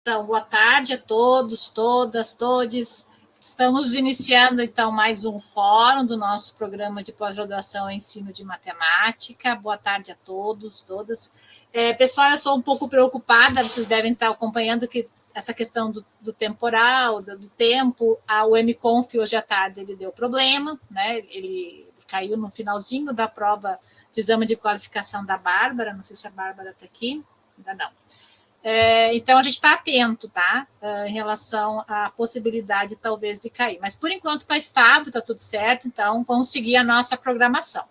Então, boa tarde a todos, todas, todes. Estamos iniciando, então, mais um fórum do nosso programa de pós-graduação em ensino de matemática. Boa tarde a todos, todas. Pessoal, eu sou um pouco preocupada, vocês devem estar acompanhando que essa questão do temporal, do tempo, o MConf hoje à tarde ele deu problema, né? Ele caiu no finalzinho da prova de exame de qualificação da Bárbara, não sei se a Bárbara está aqui, ainda não. Então, a gente está atento, tá? Em relação à possibilidade, talvez, de cair. Mas, por enquanto, está estável, está tudo certo, então vamos seguir a nossa programação.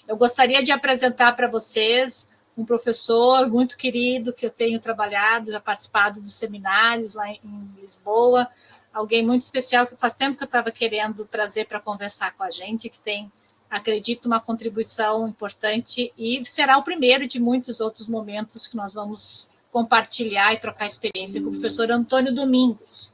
Eu gostaria de apresentar para vocês um professor muito querido que eu tenho trabalhado, já participado dos seminários lá em Lisboa, alguém muito especial que faz tempo que eu estava querendo trazer para conversar com a gente, que tem, acredito, uma contribuição importante e será o primeiro de muitos outros momentos que nós vamos compartilhar e trocar experiência com o professor Antônio Domingos.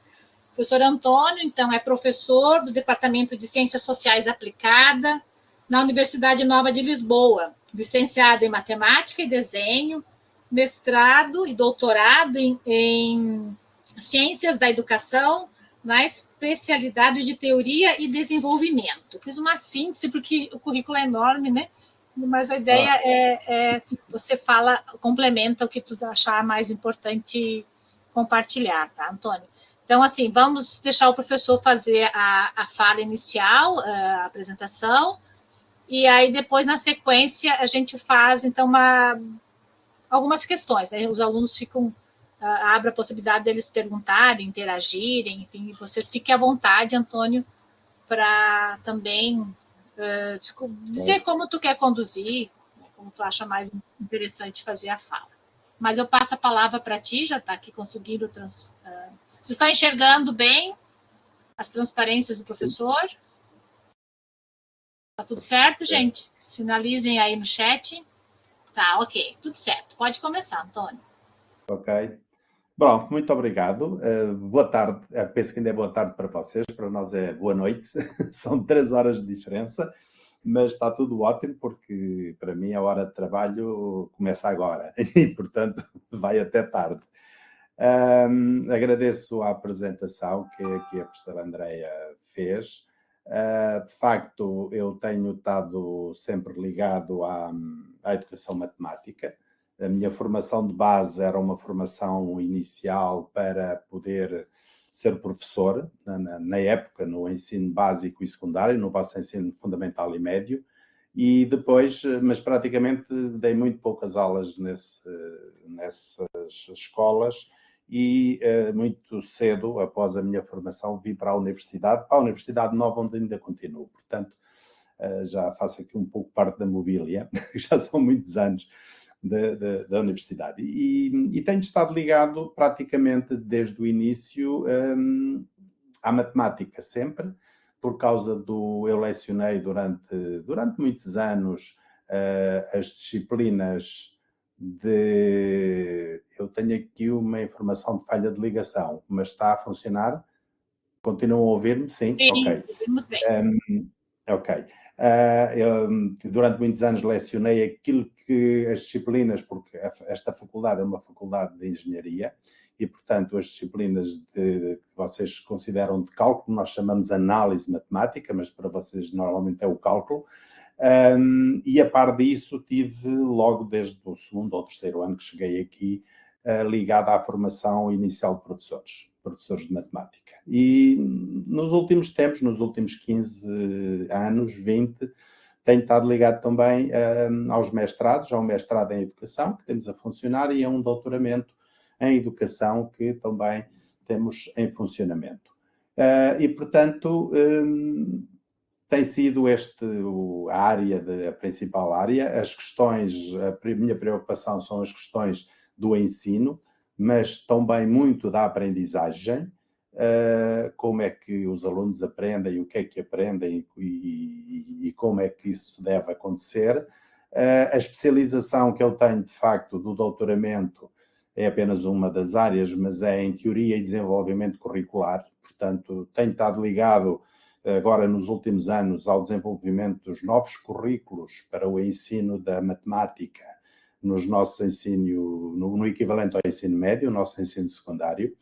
O professor Antônio, então, é professor do Departamento de Ciências Sociais Aplicada na Universidade Nova de Lisboa, licenciado em Matemática e Desenho, mestrado e doutorado em Ciências da Educação, na especialidade de Teoria e Desenvolvimento. Fiz uma síntese, porque o currículo é enorme, né? Mas a ideia é você complementa o que tu achar mais importante compartilhar, tá, Antônio? Então, assim, vamos deixar o professor fazer a fala inicial, a apresentação, e aí depois, na sequência, a gente faz, então, algumas questões, né? Os alunos abre a possibilidade deles perguntarem, interagirem, enfim, vocês fiquem à vontade, Antônio, para também dizer como tu quer conduzir, como tu acha mais interessante fazer a fala. Mas eu passo a palavra para ti, já está aqui conseguindo... Vocês estão enxergando bem as transparências do professor? Está tudo certo, gente? Sinalizem aí no chat. Tá, ok, tudo certo. Pode começar, Antônio. Ok. Bom, muito obrigado. Boa tarde. Penso que ainda é boa tarde para vocês. Para nós é boa noite. São 3 horas de diferença. Mas está tudo ótimo, porque para mim a hora de trabalho começa agora e, portanto, vai até tarde. Agradeço a apresentação que a professora Andreia fez. De facto, eu tenho estado sempre ligado à educação matemática. A minha formação de base era uma formação inicial para poder ser professor, na época, no ensino básico e secundário, no vosso ensino fundamental e médio, e depois, mas praticamente dei muito poucas aulas nessas escolas e muito cedo, após a minha formação, vim para a Universidade Nova, onde ainda continuo. Portanto, já faço aqui um pouco parte da mobília, já são muitos anos da universidade. E tenho estado ligado praticamente desde o início à matemática sempre, por causa eu lecionei durante muitos anos as disciplinas eu tenho aqui uma informação de falha de ligação, mas está a funcionar? Continuam a ouvir-me? Sim? Sim, ok. ouvimos bem. Ok. Durante muitos anos lecionei aquilo que as disciplinas, porque esta faculdade é uma faculdade de engenharia e, portanto, as disciplinas que vocês consideram de cálculo, nós chamamos análise matemática, mas para vocês normalmente é o cálculo. E a par disso tive logo desde o 2º ou 3º ano que cheguei aqui ligado à formação inicial de professores de matemática. E nos últimos tempos, nos últimos 15 anos, 20, tenho estado ligado também aos mestrados, a um mestrado em educação que temos a funcionar e a um doutoramento em educação que também temos em funcionamento. E, portanto, tem sido a principal área. As questões, a minha preocupação são as questões do ensino, mas também muito da aprendizagem, como é que os alunos aprendem, o que é que aprendem e como é que isso deve acontecer. A especialização que eu tenho, de facto, do doutoramento é apenas uma das áreas, mas é em teoria e desenvolvimento curricular. Portanto, tenho estado ligado agora nos últimos anos ao desenvolvimento dos novos currículos para o ensino da matemática nos nossos ensino, no equivalente ao ensino médio, o nosso ensino secundário.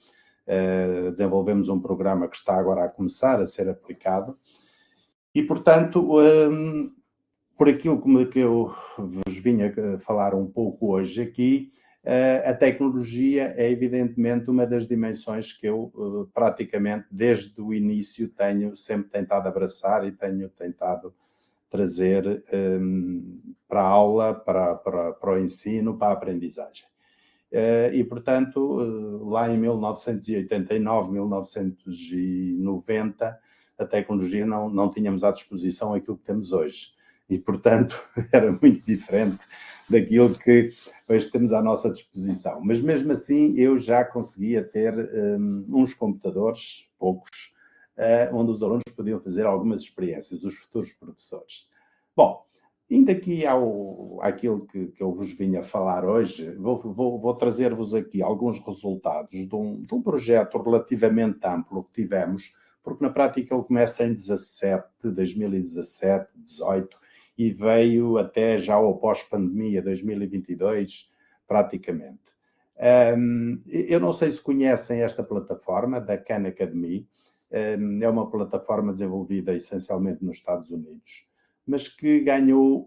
Desenvolvemos um programa que está agora a começar a ser aplicado e, portanto, por aquilo que eu vos vinha a falar um pouco hoje aqui, a tecnologia é evidentemente uma das dimensões que eu praticamente desde o início tenho sempre tentado abraçar e tenho tentado trazer para a aula, para o ensino, para a aprendizagem. E, portanto, lá em 1989, 1990, a tecnologia não tínhamos à disposição aquilo que temos hoje. E, portanto, era muito diferente daquilo que hoje temos à nossa disposição. Mas, mesmo assim, eu já conseguia ter uns computadores, poucos, onde os alunos podiam fazer algumas experiências, os futuros professores. Bom, indo aqui àquilo que eu vos vim a falar hoje, vou trazer-vos aqui alguns resultados de um projeto relativamente amplo que tivemos, porque na prática ele começa em 2017, 18, e veio até já ao pós-pandemia, 2022, praticamente. Eu não sei se conhecem esta plataforma da Khan Academy. É uma plataforma desenvolvida essencialmente nos Estados Unidos, mas que ganhou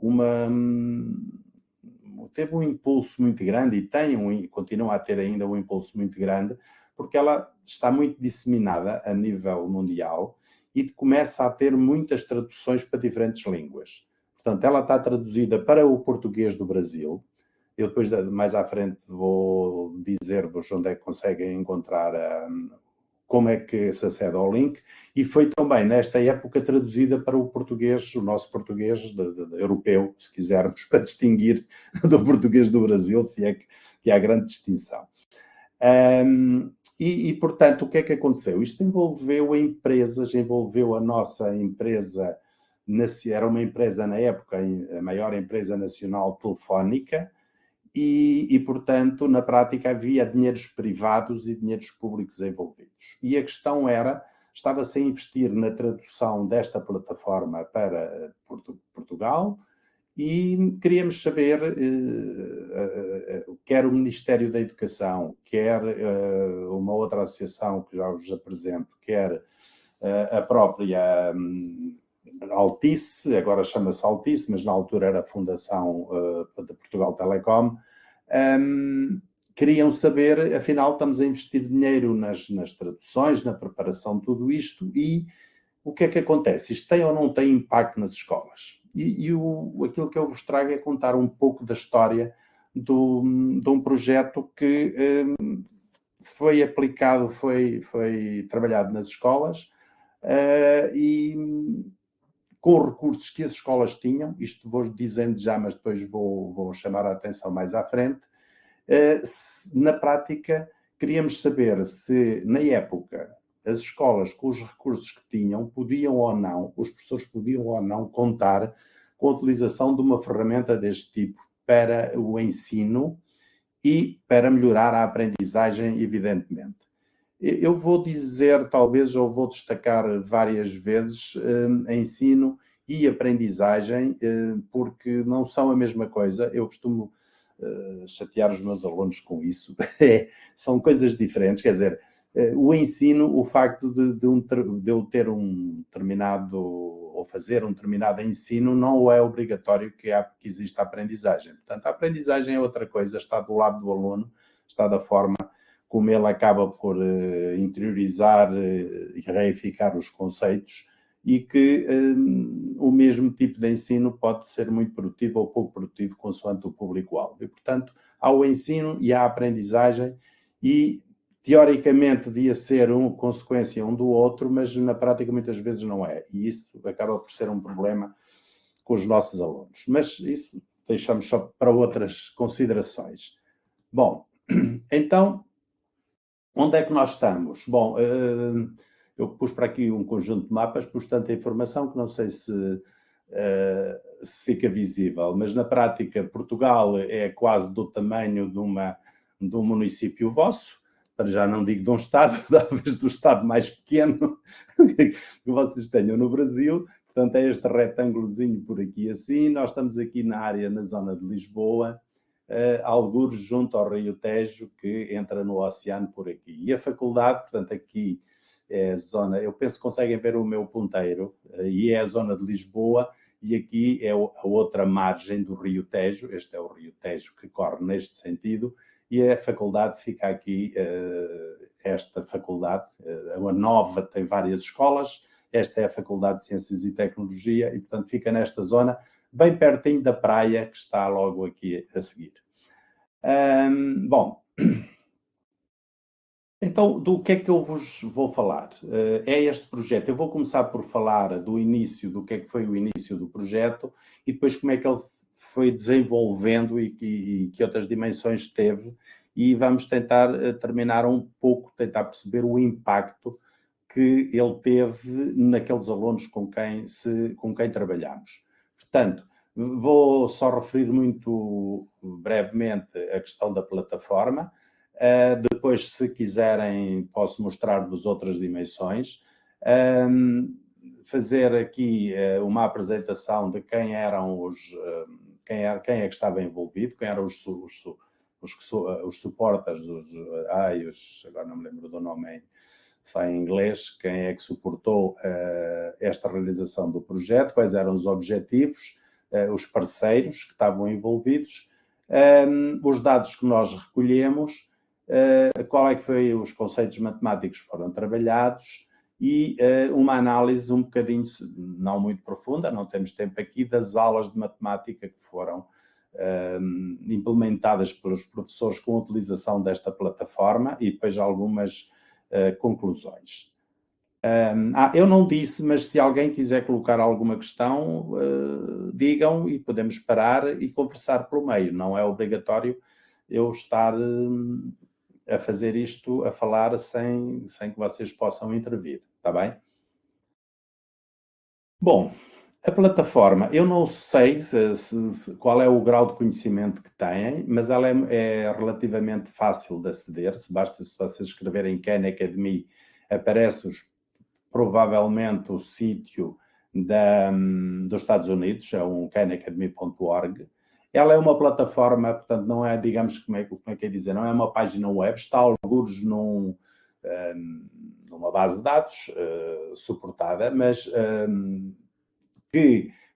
teve um impulso muito grande e continua a ter ainda um impulso muito grande, porque ela está muito disseminada a nível mundial e começa a ter muitas traduções para diferentes línguas. Portanto, ela está traduzida para o português do Brasil. Eu depois, mais à frente, vou dizer-vos onde é que conseguem encontrar como é que se acede ao link, e foi também, nesta época, traduzida para o português, o nosso português europeu, se quisermos, para distinguir do português do Brasil, se é que há grande distinção. Portanto, o que é que aconteceu? Isto envolveu empresas, envolveu a nossa empresa, era uma empresa na época, a maior empresa nacional telefónica, e, portanto, na prática havia dinheiros privados e dinheiros públicos envolvidos. E a questão estava-se a investir na tradução desta plataforma para Portugal, e queríamos saber, quer o Ministério da Educação, quer uma outra associação que já vos apresento, quer a própria Altice, agora chama-se Altice, mas na altura era a Fundação de Portugal Telecom, queriam saber, afinal, estamos a investir dinheiro nas traduções, na preparação de tudo isto, e o que é que acontece? Isto tem ou não tem impacto nas escolas? Aquilo que eu vos trago é contar um pouco da história de um projeto que foi aplicado, foi trabalhado nas escolas, e com os recursos que as escolas tinham, isto vou dizendo já, mas depois vou chamar a atenção mais à frente. Na prática, queríamos saber se, na época, as escolas, com os recursos que tinham, podiam ou não, os professores podiam ou não contar com a utilização de uma ferramenta deste tipo para o ensino e para melhorar a aprendizagem, evidentemente. Eu vou dizer, talvez, ou vou destacar várias vezes, ensino e aprendizagem, porque não são a mesma coisa. Eu costumo chatear os meus alunos com isso. São coisas diferentes, quer dizer, o ensino, o facto de eu ter um determinado, ou fazer um determinado ensino, não é obrigatório que exista a aprendizagem. Portanto, a aprendizagem é outra coisa, está do lado do aluno, está da forma como ele acaba por interiorizar e reificar os conceitos, e que o mesmo tipo de ensino pode ser muito produtivo ou pouco produtivo, consoante o público-alvo. E, portanto, há o ensino e há a aprendizagem, e teoricamente devia ser uma consequência um do outro, mas na prática muitas vezes não é. E isso acaba por ser um problema com os nossos alunos. Mas isso deixamos só para outras considerações. Bom, então, onde é que nós estamos? Bom, eu pus para aqui um conjunto de mapas, pus tanta informação que não sei se fica visível, mas na prática Portugal é quase do tamanho de um município vosso, para já não digo de um estado, talvez do estado mais pequeno que vocês tenham no Brasil. Portanto, é este retângulozinho por aqui assim. Nós estamos aqui na zona de Lisboa, algures junto ao Rio Tejo, que entra no oceano por aqui. E a faculdade, portanto, aqui é a zona, eu penso que conseguem ver o meu ponteiro, e é a zona de Lisboa, e aqui é a outra margem do Rio Tejo, este é o Rio Tejo que corre neste sentido, e a faculdade fica aqui, esta faculdade, a nova tem várias escolas, esta é a Faculdade de Ciências e Tecnologia, e portanto fica nesta zona, bem pertinho da praia, que está logo aqui a seguir. Bom, então, do que é que eu vos vou falar? É este projeto. Eu vou começar por falar do início, do que é que foi o início do projeto e depois como é que ele foi desenvolvendo e que outras dimensões teve, e vamos tentar terminar um pouco, tentar perceber o impacto que ele teve naqueles alunos com quem trabalhamos. Portanto, vou só referir muito brevemente a questão da plataforma. Depois, se quiserem, posso mostrar-vos outras dimensões. Fazer aqui uma apresentação de quem eram quem é que estava envolvido, quem eram os suporters, agora não me lembro do nome só em inglês, quem é que suportou esta realização do projeto, quais eram os objetivos, os parceiros que estavam envolvidos, os dados que nós recolhemos, qual é que foi os conceitos matemáticos que foram trabalhados e uma análise um bocadinho, não muito profunda, não temos tempo aqui, das aulas de matemática que foram implementadas pelos professores com a utilização desta plataforma e depois algumas conclusões. Eu não disse, mas se alguém quiser colocar alguma questão, digam e podemos parar e conversar pelo meio. Não é obrigatório eu estar a fazer isto, a falar sem que vocês possam intervir, está bem? Bom, a plataforma, eu não sei qual é o grau de conhecimento que têm, mas ela é relativamente fácil de aceder. Se vocês escreverem Khan Academy, aparece-vos provavelmente o sítio dos Estados Unidos, é um khanacademy.org. Ela é uma plataforma, portanto, não é, digamos, como é que é dizer, não é uma página web, está alguns numa base de dados suportada, mas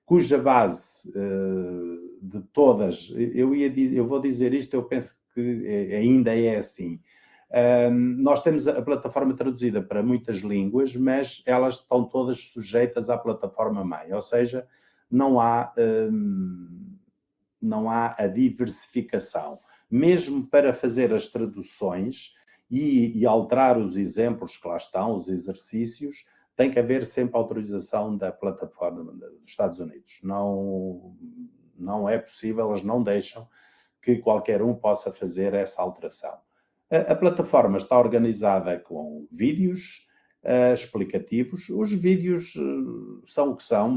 cuja base de todas, eu vou dizer isto, eu penso que ainda é assim. Nós temos a plataforma traduzida para muitas línguas, mas elas estão todas sujeitas à plataforma mãe, ou seja, não há a diversificação. Mesmo para fazer as traduções e alterar os exemplos que lá estão, os exercícios, tem que haver sempre autorização da plataforma dos Estados Unidos. Não é possível, eles não deixam que qualquer um possa fazer essa alteração. A plataforma está organizada com vídeos explicativos. Os vídeos são o que são.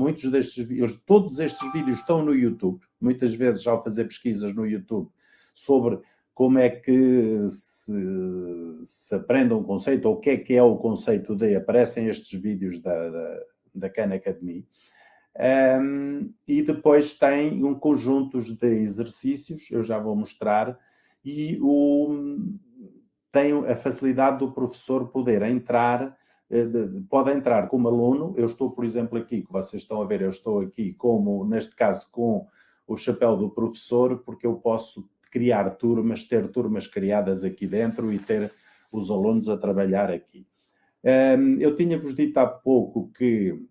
Todos estes vídeos estão no YouTube. Muitas vezes, ao fazer pesquisas no YouTube sobre como é que se aprende um conceito, ou o que é o conceito aparecem estes vídeos da Khan Academy. E depois tem um conjunto de exercícios, eu já vou mostrar, e tem a facilidade do professor poder entrar, pode entrar como aluno. Eu estou, por exemplo, aqui, que vocês estão a ver, eu estou aqui neste caso, com o chapéu do professor, porque eu posso criar turmas, ter turmas criadas aqui dentro e ter os alunos a trabalhar aqui. Eu tinha-vos dito há pouco que,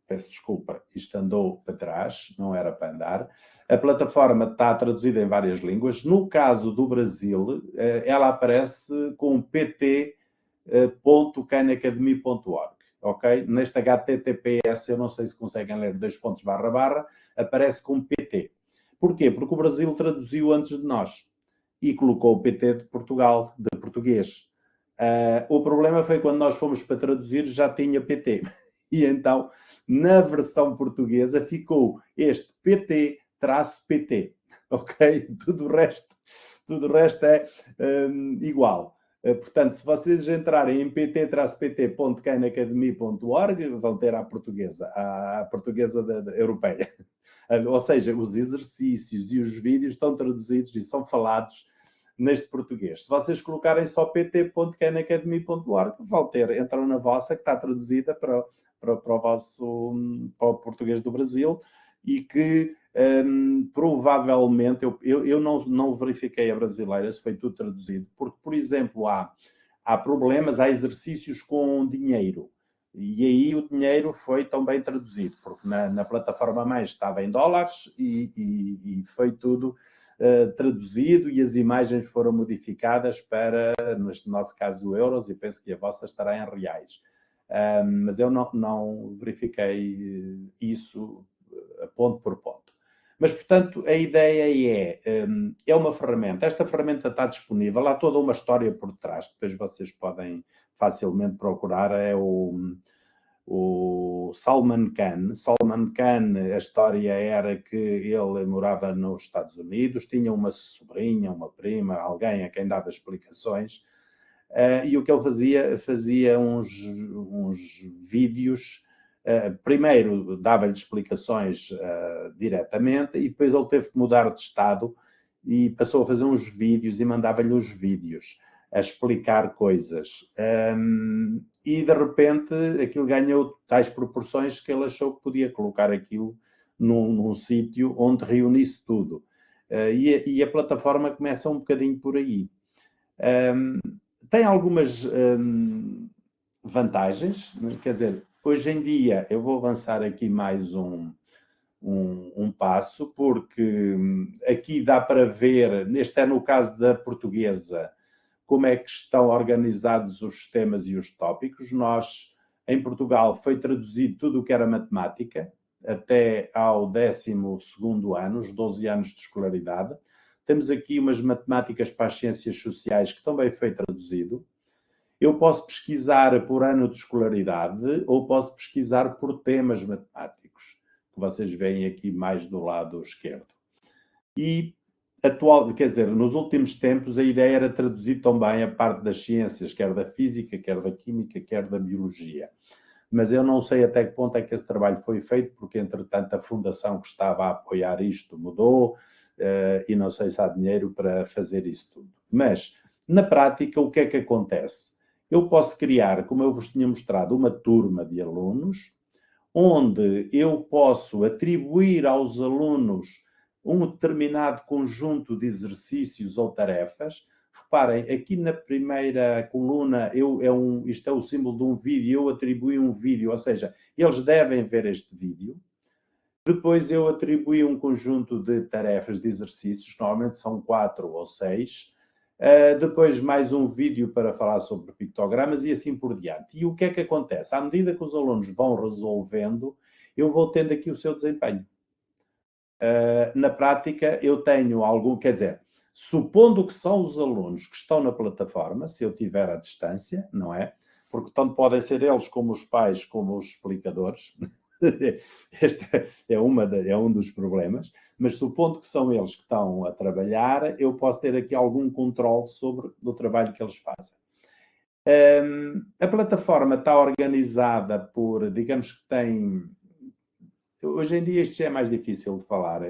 peço desculpa, isto andou para trás, não era para andar. A plataforma está traduzida em várias línguas. No caso do Brasil, ela aparece com pt.khanacademy.org, ok? Neste HTTPS, eu não sei se conseguem ler 2 // aparece com PT. Porquê? Porque o Brasil traduziu antes de nós e colocou o PT de Portugal, de português. O problema foi quando nós fomos para traduzir, já tinha PT. E então, na versão portuguesa, ficou este PT-PT, ok? Tudo o resto é igual. Portanto, se vocês entrarem em pt-pt.khanacademy.org, vão ter a portuguesa europeia. Ou seja, os exercícios e os vídeos estão traduzidos e são falados neste português. Se vocês colocarem só pt.khanacademy.org, vão ter, entram na vossa, que está traduzida para o português do Brasil, e que provavelmente, eu não verifiquei a brasileira, se foi tudo traduzido, porque, por exemplo, há problemas, há exercícios com dinheiro, e aí o dinheiro foi tão bem traduzido, porque na plataforma mãe estava em dólares e foi tudo traduzido, e as imagens foram modificadas para, neste nosso caso, euros, e penso que a vossa estará em reais. Mas eu não verifiquei isso ponto por ponto. Mas, portanto, a ideia é uma ferramenta. Esta ferramenta está disponível, há toda uma história por trás, depois vocês podem facilmente procurar, é o Salman Khan. Salman Khan, a história era que ele morava nos Estados Unidos, tinha uma sobrinha, uma prima, alguém a quem dava explicações, e o que ele fazia uns vídeos. Primeiro dava-lhe explicações diretamente, e depois ele teve que mudar de estado e passou a fazer uns vídeos e mandava-lhe os vídeos a explicar coisas. E de repente aquilo ganhou tais proporções que ele achou que podia colocar aquilo num sítio onde reunisse tudo. E a plataforma começa um bocadinho por aí. Tem algumas vantagens, quer dizer, hoje em dia eu vou avançar aqui mais um passo, porque aqui dá para ver, neste é no caso da portuguesa, como é que estão organizados os temas e os tópicos. Nós, em Portugal, foi traduzido tudo o que era matemática, até ao 12º ano, os 12 anos de escolaridade. Temos aqui umas matemáticas para as ciências sociais que também foi traduzido. Eu posso pesquisar por ano de escolaridade ou posso pesquisar por temas matemáticos, que vocês veem aqui mais do lado esquerdo. E nos últimos tempos a ideia era traduzir também a parte das ciências, quer da física, quer da química, quer da biologia. Mas eu não sei até que ponto é que esse trabalho foi feito, porque entretanto a fundação que estava a apoiar isto mudou, e não sei se há dinheiro para fazer isso tudo. Mas, na prática, o que é que acontece? Eu posso criar, como eu vos tinha mostrado, uma turma de alunos, onde eu posso atribuir aos alunos um determinado conjunto de exercícios ou tarefas. Reparem, aqui na primeira coluna, isto é o símbolo de um vídeo, eu atribuí um vídeo, ou seja, eles devem ver este vídeo. Depois eu atribuí um conjunto de tarefas, de exercícios, normalmente são 4 ou 6. Depois mais um vídeo para falar sobre pictogramas e assim por diante. E o que é que acontece? À medida que os alunos vão resolvendo, eu vou tendo aqui o seu desempenho. Na prática, eu tenho quer dizer, supondo que são os alunos que estão na plataforma, se eu tiver à distância, não é? Porque tanto podem ser eles como os pais, como os explicadores. Este é um dos problemas, mas supondo que são eles que estão a trabalhar, eu posso ter aqui algum controle sobre o trabalho que eles fazem. A plataforma está organizada por, digamos que tem... Hoje em dia isto já é mais difícil de falar.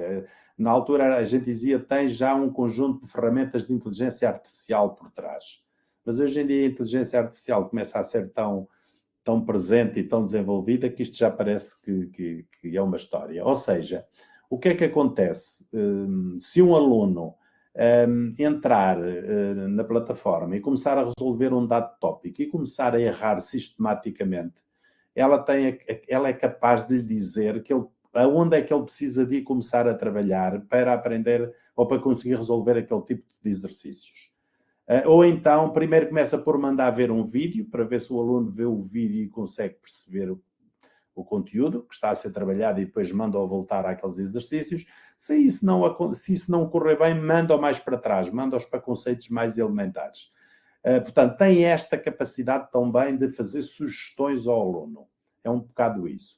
Na altura a gente dizia que tem já um conjunto de ferramentas de inteligência artificial por trás. Mas hoje em dia a inteligência artificial começa a ser tão presente e tão desenvolvida que isto já parece que é uma história. Ou seja, o que é que acontece? Se um aluno entrar na plataforma e começar a resolver um dado tópico e começar a errar sistematicamente, ela é capaz de lhe dizer aonde é que ele precisa de começar a trabalhar para aprender ou para conseguir resolver aquele tipo de exercícios. Ou então, primeiro começa por mandar ver um vídeo, para ver se o aluno vê o vídeo e consegue perceber o conteúdo que está a ser trabalhado, e depois manda-o voltar àqueles exercícios. Se isso não correr bem, manda-o mais para trás, manda-os para conceitos mais elementares. Portanto, tem esta capacidade também de fazer sugestões ao aluno. É um bocado isso.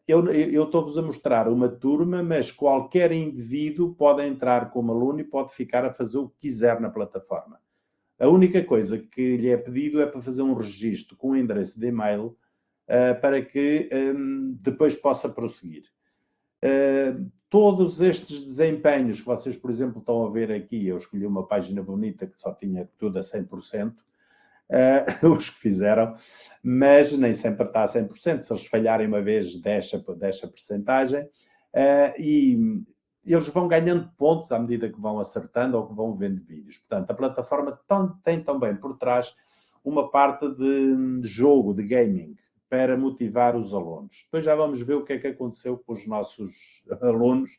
Eu estou-vos a mostrar uma turma, mas qualquer indivíduo pode entrar como aluno e pode ficar a fazer o que quiser na plataforma. A única coisa que lhe é pedido é para fazer um registro com o endereço de e-mail para que depois possa prosseguir. Todos estes desempenhos que vocês, por exemplo, estão a ver aqui, eu escolhi uma página bonita que só tinha tudo a 100%, os que fizeram, mas nem sempre está a 100%, se eles falharem uma vez deixa a percentagem, e eles vão ganhando pontos à medida que vão acertando ou que vão vendo vídeos. Portanto, a plataforma tem também por trás uma parte de jogo, de gaming, para motivar os alunos. Depois já vamos ver o que é que aconteceu com os nossos alunos,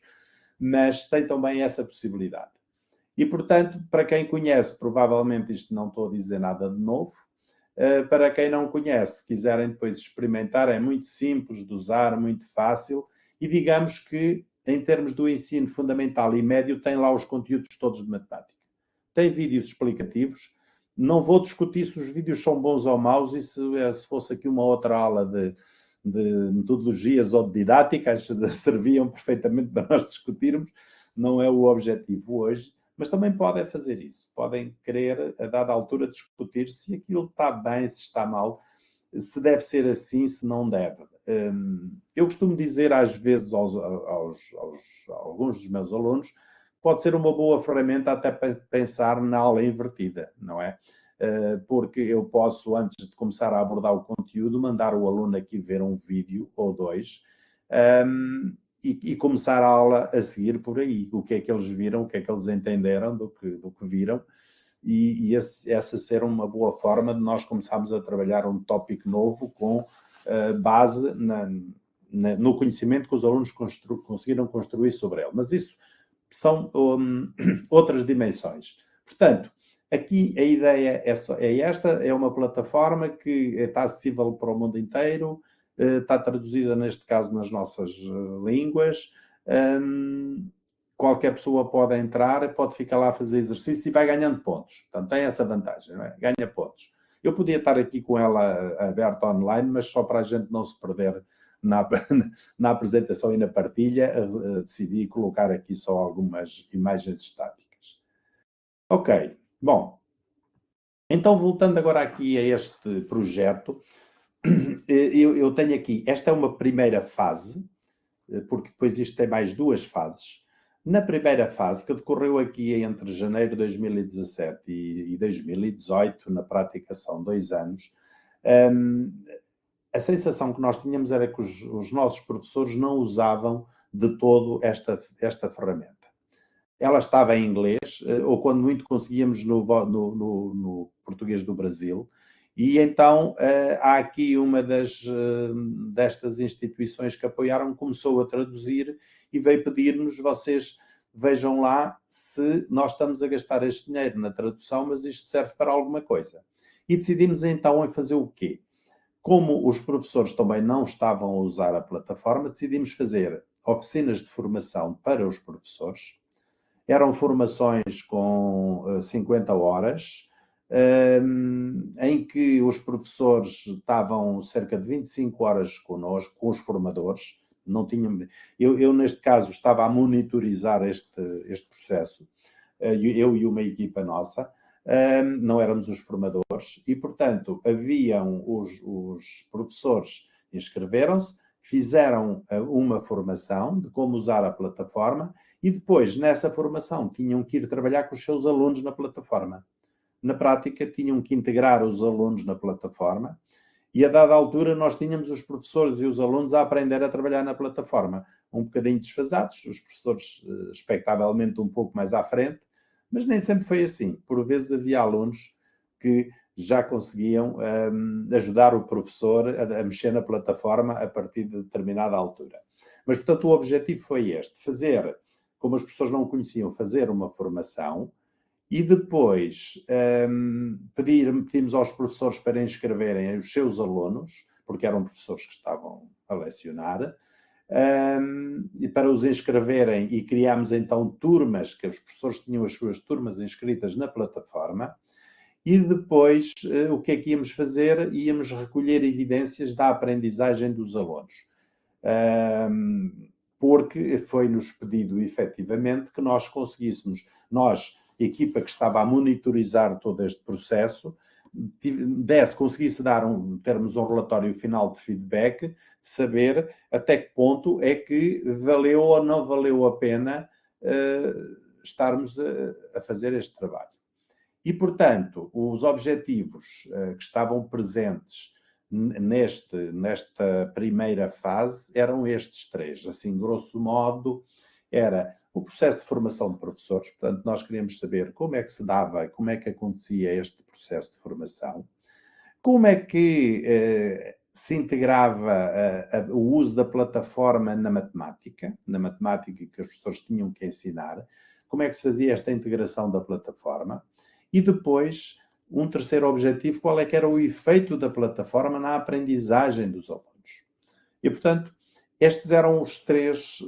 mas tem também essa possibilidade. E, portanto, para quem conhece, provavelmente isto não estou a dizer nada de novo. Para quem não conhece, quiserem depois experimentar, é muito simples de usar, muito fácil. E digamos que, em termos do ensino fundamental e médio, tem lá os conteúdos todos de matemática. Tem vídeos explicativos. Não vou discutir se os vídeos são bons ou maus e se fosse aqui uma outra aula de metodologias ou de didáticas, serviam perfeitamente para nós discutirmos. Não é o objetivo hoje, mas também podem fazer isso. Podem querer, a dada altura, discutir se aquilo está bem, se está mal, se deve ser assim, se não deve. Eu costumo dizer às vezes a alguns dos meus alunos, pode ser uma boa ferramenta até para pensar na aula invertida, não é? Porque eu posso, antes de começar a abordar o conteúdo, mandar o aluno aqui ver um vídeo ou dois e começar a aula a seguir por aí. O que é que eles viram, o que é que eles entenderam do que viram, e essa ser uma boa forma de nós começarmos a trabalhar um tópico novo com base no conhecimento que os alunos conseguiram construir sobre ele. Mas isso são outras dimensões. Portanto, aqui a ideia é esta, é uma plataforma que está acessível para o mundo inteiro, está traduzida neste caso nas nossas línguas, qualquer pessoa pode entrar, pode ficar lá a fazer exercício e vai ganhando pontos. Portanto, tem essa vantagem, não é? Ganha pontos. Eu podia estar aqui com ela aberta online, mas só para a gente não se perder na apresentação e na partilha, decidi colocar aqui só algumas imagens estáticas. Ok, bom. Então, voltando agora aqui a este projeto, eu tenho aqui, esta é uma primeira fase, porque depois isto tem mais duas fases. Na primeira fase, que decorreu aqui entre janeiro de 2017 e 2018, na prática são 2 anos, a sensação que nós tínhamos era que os nossos professores não usavam de todo esta ferramenta. Ela estava em inglês, ou quando muito conseguíamos no português do Brasil, e então há aqui uma destas instituições que apoiaram, começou a traduzir e veio pedir-nos, vocês vejam lá se nós estamos a gastar este dinheiro na tradução, mas isto serve para alguma coisa. E decidimos então em fazer o quê? Como os professores também não estavam a usar a plataforma, decidimos fazer oficinas de formação para os professores. Eram formações com 50 horas, em que os professores estavam cerca de 25 horas connosco, com os formadores. Não tinham, eu neste caso, estava a monitorizar este processo, eu e uma equipa nossa. Não éramos os formadores e, portanto, haviam os professores inscreveram-se, fizeram uma formação de como usar a plataforma e depois, nessa formação, tinham que ir trabalhar com os seus alunos na plataforma. Na prática, tinham que integrar os alunos na plataforma e, a dada altura, nós tínhamos os professores e os alunos a aprender a trabalhar na plataforma. Um bocadinho desfasados, os professores, expectavelmente, um pouco mais à frente, mas nem sempre foi assim. Por vezes havia alunos que já conseguiam ajudar o professor a mexer na plataforma a partir de determinada altura. Mas, portanto, o objetivo foi este, fazer, como as pessoas não conheciam, fazer uma formação e depois pedimos aos professores para inscreverem os seus alunos, porque eram professores que estavam a lecionar, e para os inscreverem, e criámos então turmas, que os professores tinham as suas turmas inscritas na plataforma, e depois o que é que íamos fazer? Íamos recolher evidências da aprendizagem dos alunos. Porque foi-nos pedido efetivamente que nós conseguíssemos, equipa que estava a monitorizar todo este processo conseguisse termos um relatório final de feedback, de saber até que ponto é que valeu ou não valeu a pena estarmos a fazer este trabalho. E, portanto, os objetivos que estavam presentes nesta primeira fase eram estes 3. Assim, grosso modo, era o processo de formação de professores. Portanto, nós queríamos saber como é que se dava, como é que acontecia este processo de formação, como é que se integrava o uso da plataforma na matemática que os professores tinham que ensinar, como é que se fazia esta integração da plataforma, e depois, um terceiro objetivo, qual é que era o efeito da plataforma na aprendizagem dos alunos. E, portanto, estes eram os 3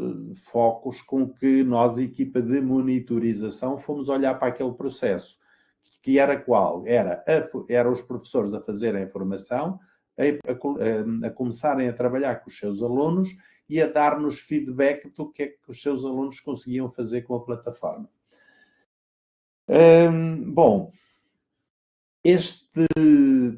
focos com que nós, equipa de monitorização, fomos olhar para aquele processo, que era qual? Era os professores a fazerem a formação, a começarem a trabalhar com os seus alunos e a dar-nos feedback do que é que os seus alunos conseguiam fazer com a plataforma. Bom, este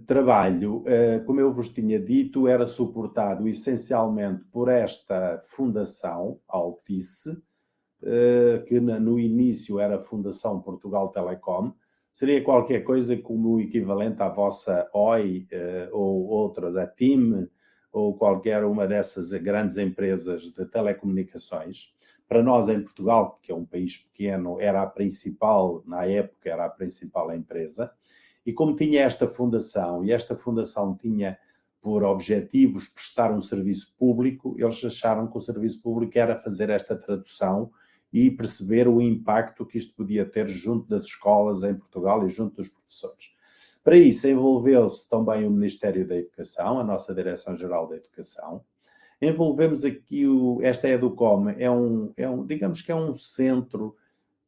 trabalho, como eu vos tinha dito, era suportado essencialmente por esta fundação, Altice, que no início era a Fundação Portugal Telecom. Seria qualquer coisa como o equivalente à vossa OI ou outra, da TIM, ou qualquer uma dessas grandes empresas de telecomunicações. Para nós em Portugal, que é um país pequeno, era a principal, na época era a principal empresa. E como tinha esta fundação, e esta fundação tinha por objetivos prestar um serviço público, eles acharam que o serviço público era fazer esta tradução e perceber o impacto que isto podia ter junto das escolas em Portugal e junto dos professores. Para isso, envolveu-se também o Ministério da Educação, a nossa Direção-Geral da Educação. Envolvemos aqui esta Educom, digamos que é um centro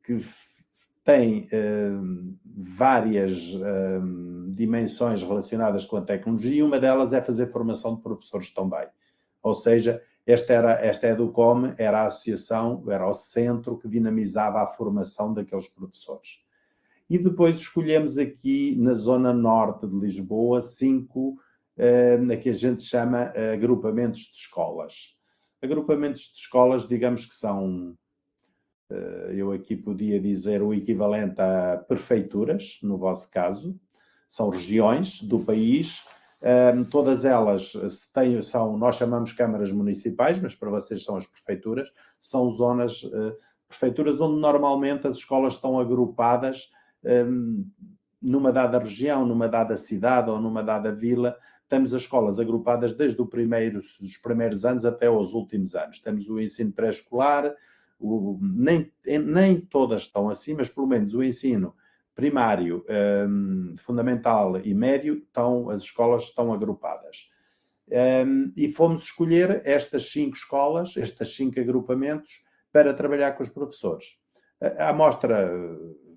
que tem várias dimensões relacionadas com a tecnologia, e uma delas é fazer formação de professores também. Ou seja, esta Educom era a associação, era o centro que dinamizava a formação daqueles professores. E depois escolhemos aqui, na zona norte de Lisboa, 5, que a gente chama agrupamentos de escolas. Agrupamentos de escolas, digamos que são, eu aqui podia dizer, o equivalente a prefeituras, no vosso caso. São regiões do país. Todas elas nós chamamos câmaras municipais, mas para vocês são as prefeituras. São zonas, prefeituras onde normalmente as escolas estão agrupadas numa dada região, numa dada cidade ou numa dada vila. Temos as escolas agrupadas desde os primeiros anos até aos últimos anos. Temos o ensino pré-escolar, nem todas estão assim, mas pelo menos o ensino primário, fundamental e médio, as escolas estão agrupadas. E fomos escolher estas 5 escolas, estes 5 agrupamentos, para trabalhar com os professores. A amostra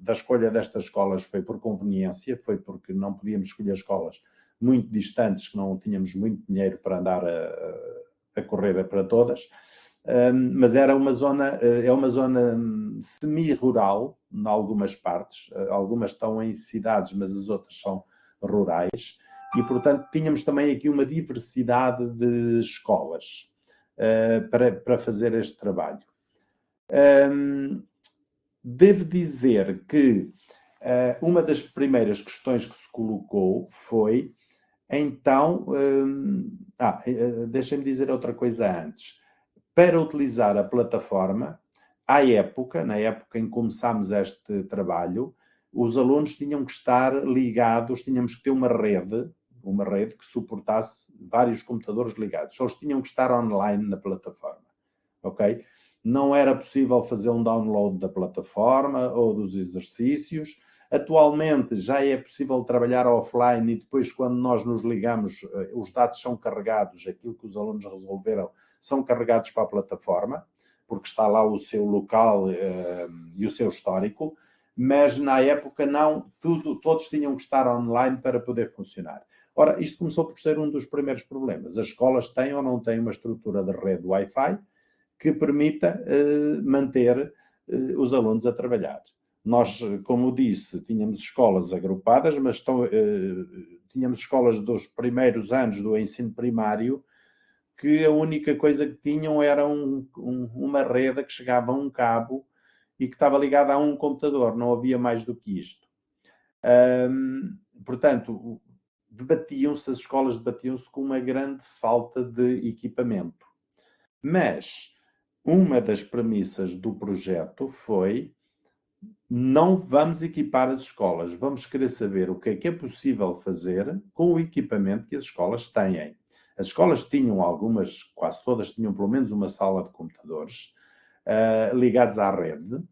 da escolha destas escolas foi por conveniência, foi porque não podíamos escolher escolas muito distantes, que não tínhamos muito dinheiro para andar a correr para todas. Mas é uma zona semi-rural, em algumas partes. Algumas estão em cidades, mas as outras são rurais. E, portanto, tínhamos também aqui uma diversidade de escolas para fazer este trabalho. Devo dizer que uma das primeiras questões que se colocou foi, então... deixem-me dizer outra coisa antes. Para utilizar a plataforma, na época em que começámos este trabalho, os alunos tinham que estar ligados, tínhamos que ter uma rede que suportasse vários computadores ligados. Eles tinham que estar online na plataforma, ok? Não era possível fazer um download da plataforma ou dos exercícios. Atualmente já é possível trabalhar offline e depois, quando nós nos ligamos, os dados são carregados, aquilo que os alunos resolveram são carregados para a plataforma, porque está lá o seu local e o seu histórico, mas na época não, todos tinham que estar online para poder funcionar. Ora, isto começou por ser um dos primeiros problemas. As escolas têm ou não têm uma estrutura de rede Wi-Fi que permita manter os alunos a trabalhar. Nós, como disse, tínhamos escolas agrupadas, mas tínhamos escolas dos primeiros anos do ensino primário que a única coisa que tinham era uma rede que chegava a um cabo e que estava ligada a um computador, não havia mais do que isto. Portanto, as escolas debatiam-se com uma grande falta de equipamento. Mas uma das premissas do projeto foi: não vamos equipar as escolas, vamos querer saber o que é possível fazer com o equipamento que as escolas têm. As escolas tinham algumas, quase todas tinham pelo menos uma sala de computadores ligados à rede.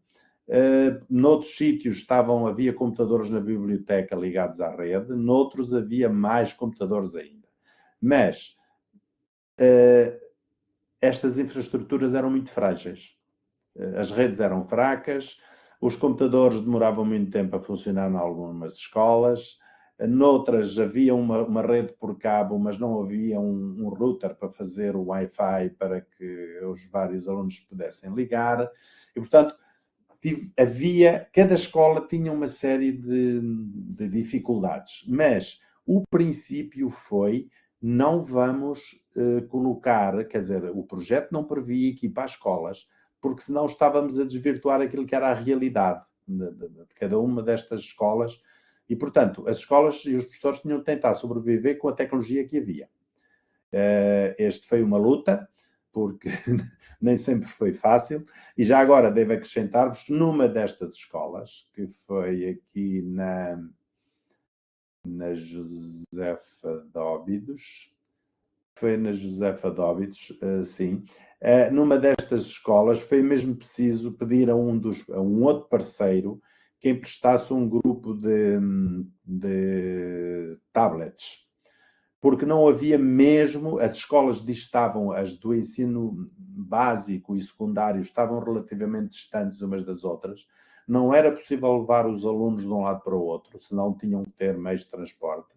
Noutros sítios havia computadores na biblioteca ligados à rede, noutros havia mais computadores ainda. Mas estas infraestruturas eram muito frágeis. As redes eram fracas, os computadores demoravam muito tempo a funcionar em algumas escolas, noutras havia uma rede por cabo, mas não havia um router para fazer o Wi-Fi para que os vários alunos pudessem ligar. E, portanto, cada escola tinha uma série de dificuldades, mas o princípio foi: não vamos colocar, quer dizer, o projeto não previa equipar escolas, porque senão estávamos a desvirtuar aquilo que era a realidade de cada uma destas escolas. E, portanto, as escolas e os professores tinham de tentar sobreviver com a tecnologia que havia. Este foi uma luta, porque nem sempre foi fácil. E já agora devo acrescentar-vos, numa destas escolas, que foi aqui na Josefa de Óbidos, sim. Numa destas escolas foi mesmo preciso pedir a um outro parceiro que emprestasse um grupo de tablets, porque não havia mesmo, as escolas as do ensino básico e secundário estavam relativamente distantes umas das outras, não era possível levar os alunos de um lado para o outro, senão tinham que ter meios de transporte.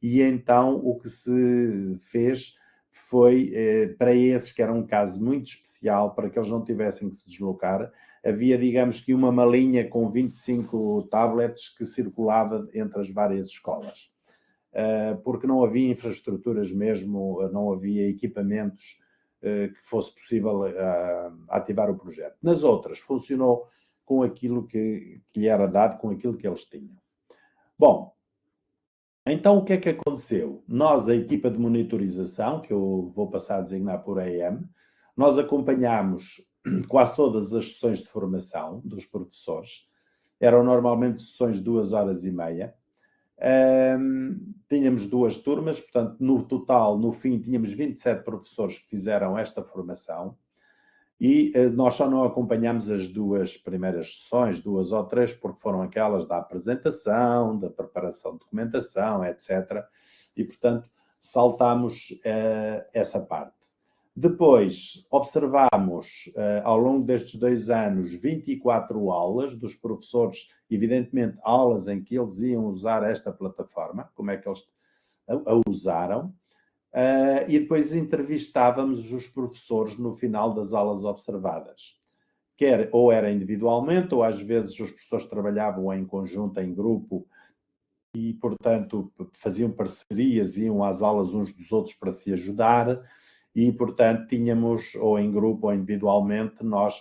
E então o que se fez foi, para esses, que era um caso muito especial, para que eles não tivessem que se deslocar, havia, digamos que, uma malinha com 25 tablets que circulava entre as várias escolas. Porque não havia infraestruturas mesmo, não havia equipamentos que fosse possível ativar o projeto. Nas outras, funcionou com aquilo que lhe era dado, com aquilo que eles tinham. Bom, então o que é que aconteceu? Nós, a equipa de monitorização, que eu vou passar a designar por AM, nós acompanhámos quase todas as sessões de formação dos professores. Eram normalmente sessões de 2h30. Tínhamos 2 turmas, portanto, no total, no fim, tínhamos 27 professores que fizeram esta formação, e nós só não acompanhámos as 2 primeiras sessões, 2 ou 3, porque foram aquelas da apresentação, da preparação de documentação, etc. E, portanto, saltámos essa parte. Depois, observámos, ao longo destes 2 anos, 24 aulas dos professores, evidentemente aulas em que eles iam usar esta plataforma, como é que eles a usaram, e depois entrevistávamos os professores no final das aulas observadas. Ou era individualmente, ou às vezes os professores trabalhavam em conjunto, em grupo, e, portanto, faziam parcerias, iam às aulas uns dos outros para se ajudar. E, portanto, tínhamos, ou em grupo ou individualmente, nós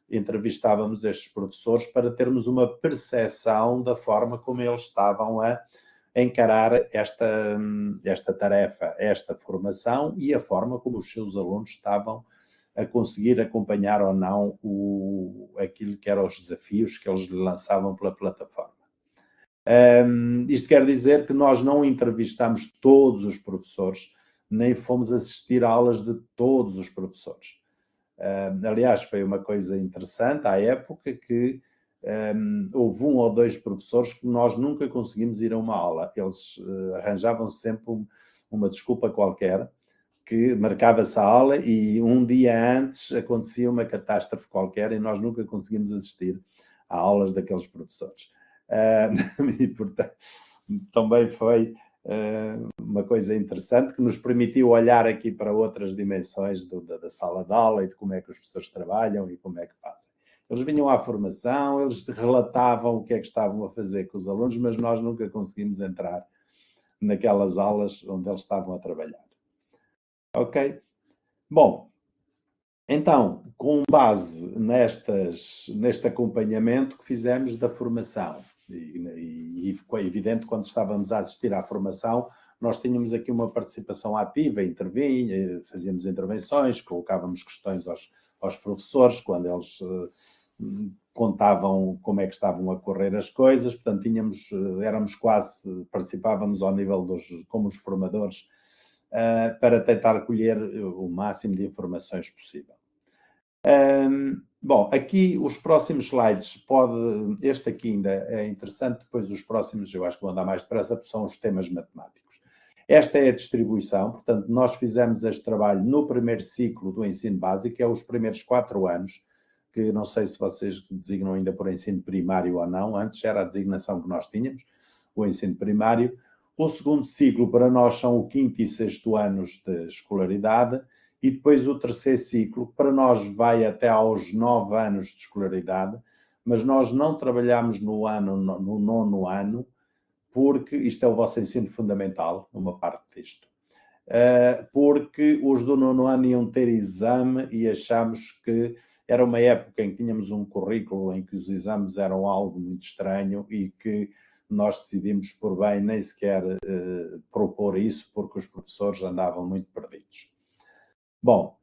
entrevistávamos estes professores para termos uma percepção da forma como eles estavam a encarar esta tarefa, esta formação, e a forma como os seus alunos estavam a conseguir acompanhar ou não aquilo que eram os desafios que eles lhe lançavam pela plataforma. Isto quer dizer que nós não entrevistamos todos os professores, nem fomos assistir a aulas de todos os professores. Aliás, foi uma coisa interessante à época que houve 1 ou 2 professores que nós nunca conseguimos ir a uma aula. Eles arranjavam sempre uma desculpa qualquer, que marcava-se a aula e um dia antes acontecia uma catástrofe qualquer e nós nunca conseguimos assistir a aulas daqueles professores. E, portanto, também foi uma coisa interessante que nos permitiu olhar aqui para outras dimensões da sala de aula e de como é que os professores trabalham e como é que fazem. Eles vinham à formação, eles relatavam o que é que estavam a fazer com os alunos, mas nós nunca conseguimos entrar naquelas aulas onde eles estavam a trabalhar. Ok? Bom, então, com base neste acompanhamento que fizemos da formação, e ficou evidente quando estávamos a assistir à formação, nós tínhamos aqui uma participação ativa, fazíamos intervenções, colocávamos questões aos professores, quando eles contavam como é que estavam a correr as coisas, portanto, participávamos ao nível como os formadores, para tentar colher o máximo de informações possível. Bom, aqui os próximos slides, este aqui ainda é interessante, depois os próximos eu acho que vão dar mais depressa, porque são os temas matemáticos. Esta é a distribuição, portanto, nós fizemos este trabalho no primeiro ciclo do ensino básico, que é os primeiros 4 anos, que não sei se vocês designam ainda por ensino primário ou não, antes era a designação que nós tínhamos, o ensino primário. O segundo ciclo para nós são o 5º e 6º anos de escolaridade, e depois o terceiro ciclo, para nós vai até aos 9 anos de escolaridade, mas nós não trabalhamos no 9º ano, porque isto é o vosso ensino fundamental, uma parte disto. Porque os do 9º ano iam ter exame e achamos que era uma época em que tínhamos um currículo em que os exames eram algo muito estranho e que nós decidimos por bem nem sequer propor isso, porque os professores andavam muito perdidos. Bom,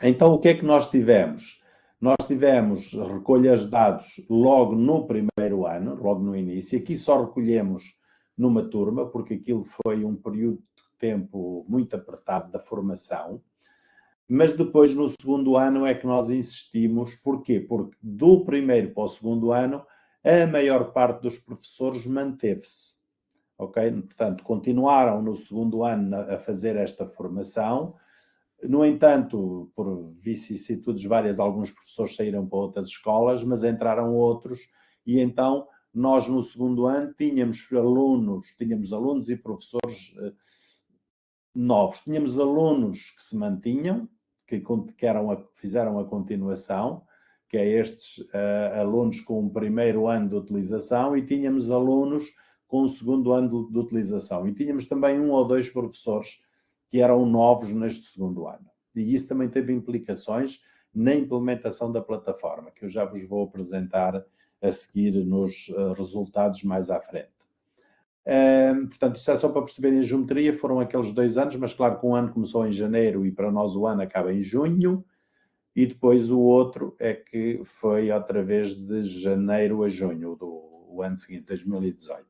então o que é que nós tivemos? Nós tivemos recolhas de dados logo no primeiro ano, logo no início. Aqui só recolhemos numa turma, porque aquilo foi um período de tempo muito apertado da formação. Mas depois, no segundo ano, é que nós insistimos. Porquê? Porque do primeiro para o segundo ano, a maior parte dos professores manteve-se. Ok? Portanto, continuaram no segundo ano a fazer esta formação. No entanto, por vicissitudes várias, alguns professores saíram para outras escolas, mas entraram outros, e então nós no segundo ano tínhamos alunos e professores novos. Tínhamos alunos que se mantinham, que fizeram a continuação, que é estes alunos com o primeiro ano de utilização, e tínhamos alunos com o segundo ano de utilização. E tínhamos também 1 ou 2 professores que eram novos neste segundo ano. E isso também teve implicações na implementação da plataforma, que eu já vos vou apresentar a seguir nos resultados mais à frente. Portanto, isto é só para perceberem a geometria, foram aqueles 2 anos, mas claro que um ano começou em janeiro e para nós o ano acaba em junho, e depois o outro é que foi outra vez de janeiro a junho do ano seguinte, 2018.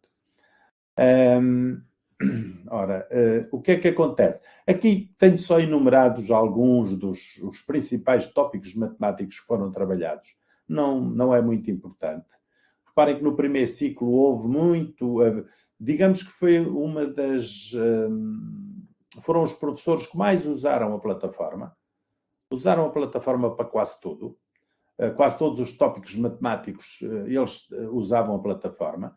Ora, o que é que acontece? Aqui tenho só enumerados alguns os principais tópicos matemáticos que foram trabalhados. Não é muito importante. Reparem que no primeiro ciclo houve muito... digamos que foi uma das... foram os professores que mais usaram a plataforma. Usaram a plataforma para quase tudo. Quase todos os tópicos matemáticos, eles usavam a plataforma.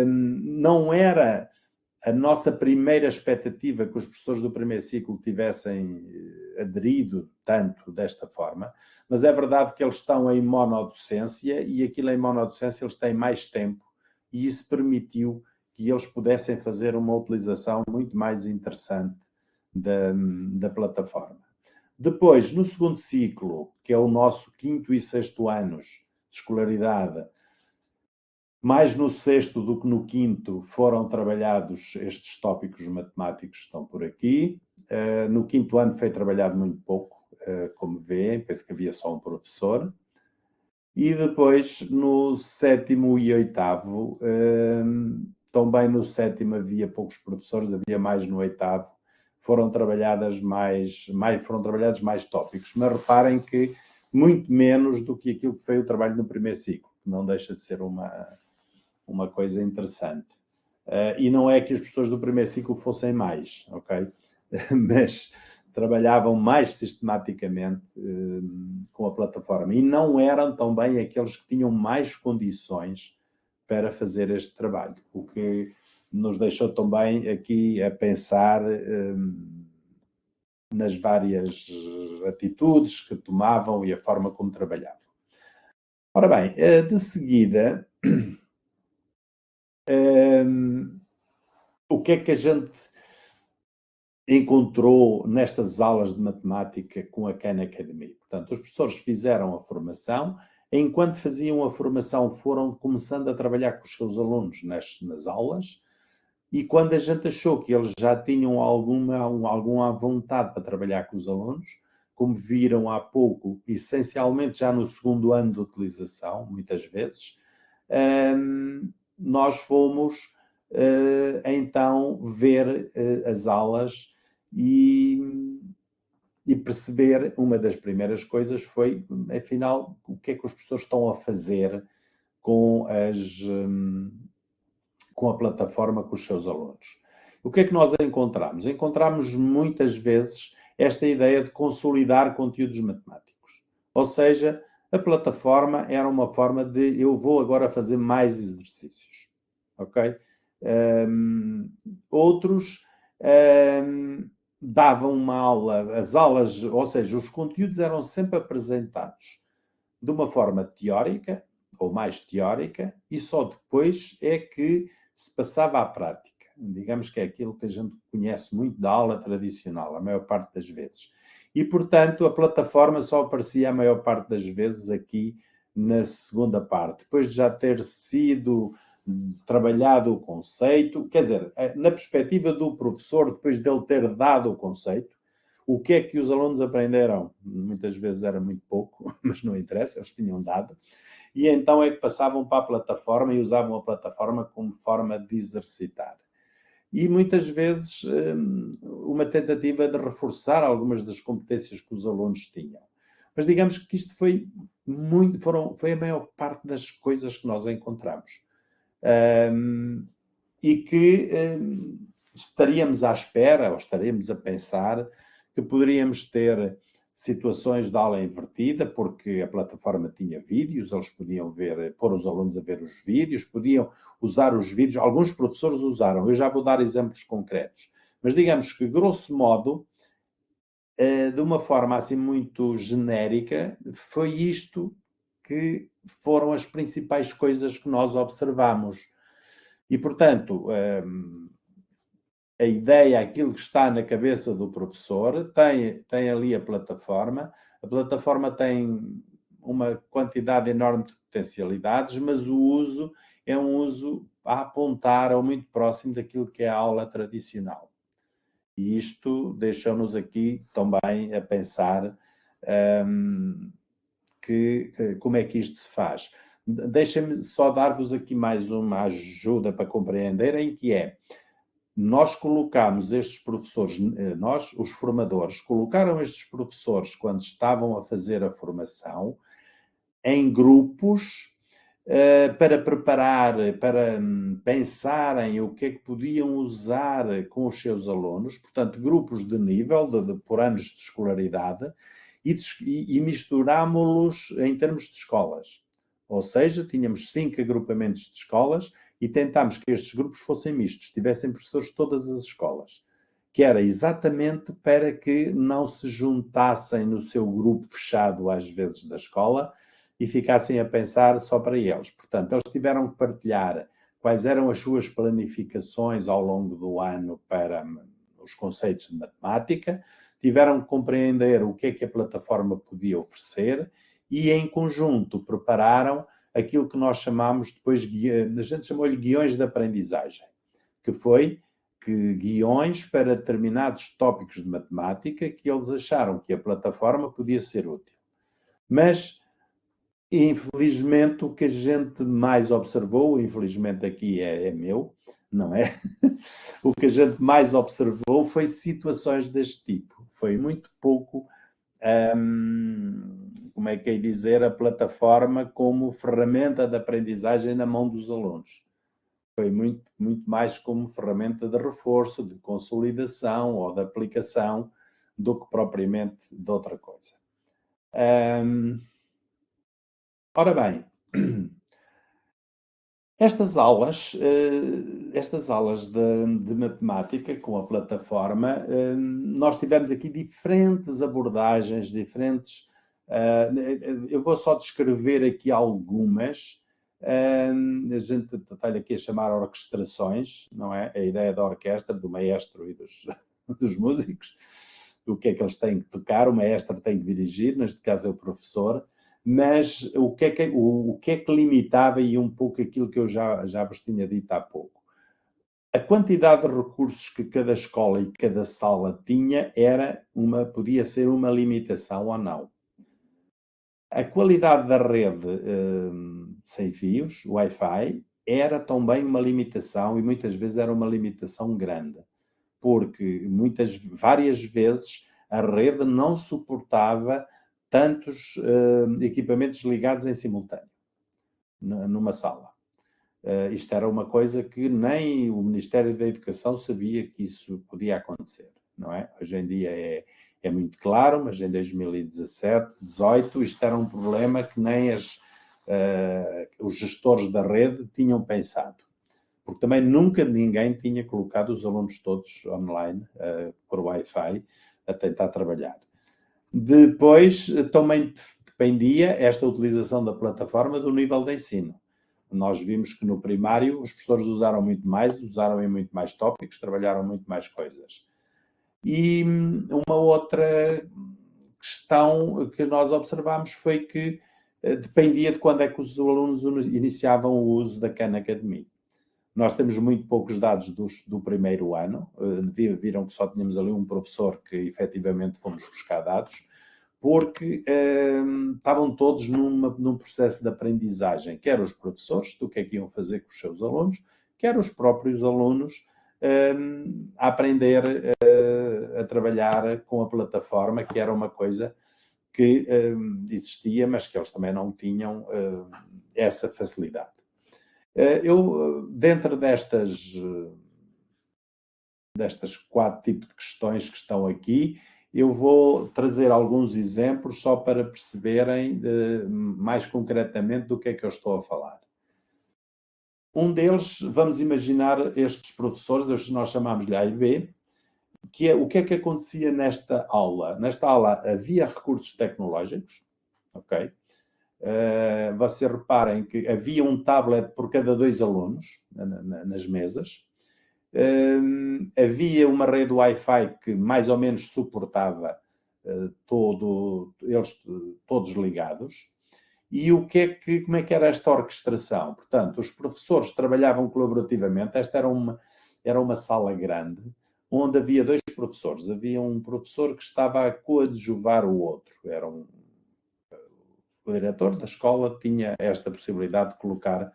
Não era a nossa primeira expectativa que os professores do primeiro ciclo tivessem aderido tanto desta forma, mas é verdade que eles estão em monodocência, e aquilo em monodocência eles têm mais tempo, e isso permitiu que eles pudessem fazer uma utilização muito mais interessante da plataforma. Depois, no segundo ciclo, que é o nosso 5º e 6º anos de escolaridade, mais no 6º do que no 5º foram trabalhados estes tópicos matemáticos que estão por aqui. No 5º ano foi trabalhado muito pouco, como vêem, penso que havia só um professor. E depois, no 7º e 8º, também no 7º havia poucos professores, havia mais no 8º, foram trabalhados mais tópicos. Mas reparem que muito menos do que aquilo que foi o trabalho no primeiro ciclo, que não deixa de ser uma coisa interessante. E não é que os professores do primeiro ciclo fossem mais, ok? Mas trabalhavam mais sistematicamente com a plataforma. E não eram também aqueles que tinham mais condições para fazer este trabalho. O que nos deixou também aqui a pensar nas várias atitudes que tomavam e a forma como trabalhavam. Ora bem, de seguida, o que é que a gente encontrou nestas aulas de matemática com a Khan Academy? Portanto, os professores fizeram a formação, enquanto faziam a formação foram começando a trabalhar com os seus alunos nas aulas, e quando a gente achou que eles já tinham alguma vontade para trabalhar com os alunos, como viram há pouco, essencialmente já no segundo ano de utilização, muitas vezes, nós fomos então ver as aulas e perceber, uma das primeiras coisas foi, afinal, o que é que os professores estão a fazer com a plataforma com os seus alunos. O que é que nós encontramos? Encontramos muitas vezes esta ideia de consolidar conteúdos matemáticos. Ou seja, a plataforma era uma forma de eu vou agora fazer mais exercícios. Ok? Outros davam uma aula, as aulas, ou seja, os conteúdos eram sempre apresentados de uma forma teórica, ou mais teórica, e só depois é que se passava à prática. Digamos que é aquilo que a gente conhece muito da aula tradicional, a maior parte das vezes. E, portanto, a plataforma só aparecia a maior parte das vezes aqui na segunda parte. Depois de já ter sido trabalhado o conceito, quer dizer, na perspectiva do professor, depois dele ter dado o conceito, o que é que os alunos aprenderam? Muitas vezes era muito pouco, mas não interessa, eles tinham dado. E então é que passavam para a plataforma e usavam a plataforma como forma de exercitar. E muitas vezes uma tentativa de reforçar algumas das competências que os alunos tinham. Mas digamos que isto foi a maior parte das coisas que nós encontramos. E que estaríamos à espera, ou estaríamos a pensar, que poderíamos ter situações de aula invertida, porque a plataforma tinha vídeos, eles podiam pôr os alunos a ver os vídeos, podiam usar os vídeos, alguns professores usaram, eu já vou dar exemplos concretos, mas digamos que, grosso modo, de uma forma assim muito genérica, foi isto que foram as principais coisas que nós observamos. E, portanto, a ideia, aquilo que está na cabeça do professor, tem ali a plataforma tem uma quantidade enorme de potencialidades, mas o uso é um uso a apontar ou muito próximo daquilo que é a aula tradicional. E isto deixa-nos aqui também a pensar como é que isto se faz. Deixem-me só dar-vos aqui mais uma ajuda para compreenderem, que é: nós colocámos estes professores, os formadores, colocaram estes professores, quando estavam a fazer a formação, em grupos, para preparar, para pensarem o que é que podiam usar com os seus alunos, portanto, grupos de nível, por anos de escolaridade, e misturámo-los em termos de escolas. Ou seja, tínhamos 5 agrupamentos de escolas e tentámos que estes grupos fossem mistos, tivessem professores de todas as escolas, que era exatamente para que não se juntassem no seu grupo fechado, às vezes, da escola, e ficassem a pensar só para eles. Portanto, eles tiveram que partilhar quais eram as suas planificações ao longo do ano para os conceitos de matemática, tiveram que compreender o que é que a plataforma podia oferecer e, em conjunto, prepararam aquilo que nós chamamos depois, a gente chamou-lhe guiões de aprendizagem, que foi guiões para determinados tópicos de matemática que eles acharam que a plataforma podia ser útil. Mas, infelizmente, o que a gente mais observou, infelizmente aqui é meu, não é? O que a gente mais observou foi situações deste tipo. Foi muito pouco, como é que é dizer, a plataforma como ferramenta de aprendizagem na mão dos alunos. Foi muito, muito mais como ferramenta de reforço, de consolidação ou de aplicação, do que propriamente de outra coisa. Ora bem, estas aulas de matemática com a plataforma, nós tivemos aqui diferentes abordagens, diferentes Eu vou só descrever aqui algumas. A gente está aqui a chamar orquestrações, não é? A ideia da orquestra, do maestro e dos músicos, o que é que eles têm que tocar, o maestro tem que dirigir, neste caso é o professor, mas o que é que limitava, e um pouco aquilo que eu já vos tinha dito há pouco. A quantidade de recursos que cada escola e cada sala tinha podia ser uma limitação ou não. A qualidade da rede sem fios, Wi-Fi, era também uma limitação, e muitas vezes era uma limitação grande, porque várias vezes a rede não suportava tantos equipamentos ligados em simultâneo numa sala. Isto era uma coisa que nem o Ministério da Educação sabia que isso podia acontecer, não é? Hoje em dia é muito claro, mas em 2017, 2018, isto era um problema que nem os gestores da rede tinham pensado, porque também nunca ninguém tinha colocado os alunos todos online por Wi-Fi a tentar trabalhar. Depois, também dependia esta utilização da plataforma do nível de ensino. Nós vimos que no primário os professores usaram em muito mais tópicos, trabalharam muito mais coisas. E uma outra questão que nós observámos foi que dependia de quando é que os alunos iniciavam o uso da Khan Academy. Nós temos muito poucos dados do primeiro ano, viram que só tínhamos ali um professor que efetivamente fomos buscar dados, porque estavam todos num processo de aprendizagem, quer os professores, do que é que iam fazer com os seus alunos, quer os próprios alunos a aprender a trabalhar com a plataforma, que era uma coisa que existia, mas que eles também não tinham essa facilidade. Dentro destas 4 tipos de questões que estão aqui, eu vou trazer alguns exemplos só para perceberem mais concretamente do que é que eu estou a falar. Um deles, vamos imaginar estes professores, nós chamamos-lhe A e B, que é o que é que acontecia nesta aula. Nesta aula havia recursos tecnológicos, ok? Vocês reparem que havia um tablet por cada 2 alunos nas mesas. Havia uma rede Wi-Fi que mais ou menos suportava eles todos ligados. E como é que era esta orquestração? Portanto, os professores trabalhavam colaborativamente. Esta era uma sala grande, onde havia 2 professores. Havia um professor que estava a coadjuvar o outro. O diretor da escola tinha esta possibilidade de colocar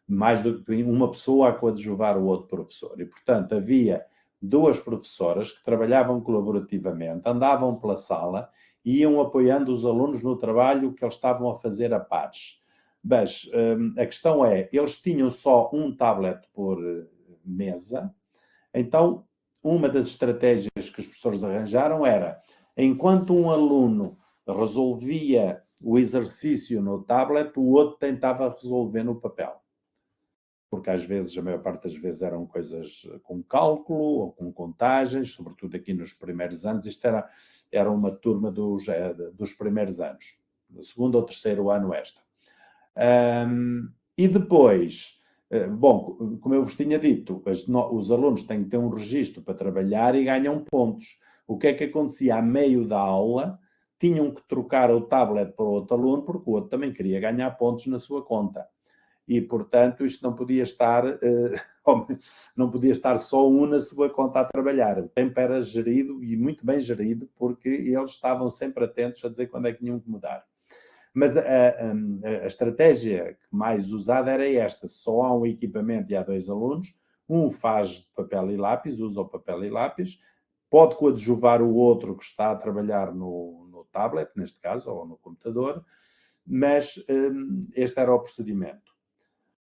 mais do que uma pessoa a coadjuvar o outro professor. E, portanto, havia 2 professoras que trabalhavam colaborativamente, andavam pela sala e iam apoiando os alunos no trabalho que eles estavam a fazer a pares. Mas a questão é, eles tinham só um tablet por mesa, então uma das estratégias que os professores arranjaram era, enquanto um aluno resolvia o exercício no tablet, o outro tentava resolver no papel. Porque às vezes, a maior parte das vezes, eram coisas com cálculo ou com contagens, sobretudo aqui nos primeiros anos. Isto era uma turma dos primeiros anos, do 2º ou 3º ano esta. E depois, bom, como eu vos tinha dito, os alunos têm que ter um registro para trabalhar e ganham pontos. O que é que acontecia? A meio da aula, tinham que trocar o tablet para o outro aluno, porque o outro também queria ganhar pontos na sua conta. E, portanto, isto não podia estar só um na sua conta a trabalhar. O tempo era gerido, e muito bem gerido, porque eles estavam sempre atentos a dizer quando é que tinham que mudar. Mas a estratégia mais usada era esta: só há um equipamento e há 2 alunos, um faz papel e lápis, usa o papel e lápis, pode coadjuvar o outro que está a trabalhar no tablet, neste caso, ou no computador, mas este era o procedimento.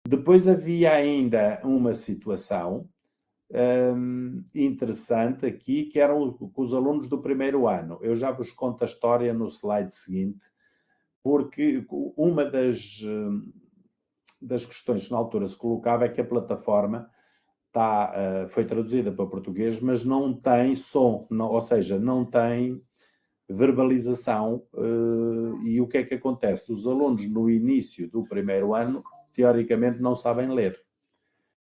Depois havia ainda uma situação interessante aqui, que eram com os alunos do primeiro ano. Eu já vos conto a história no slide seguinte, porque uma das questões que na altura se colocava é que a plataforma foi traduzida para português, mas não tem som, ou seja, não tem verbalização. E o que é que acontece? Os alunos, no início do primeiro ano, teoricamente não sabem ler.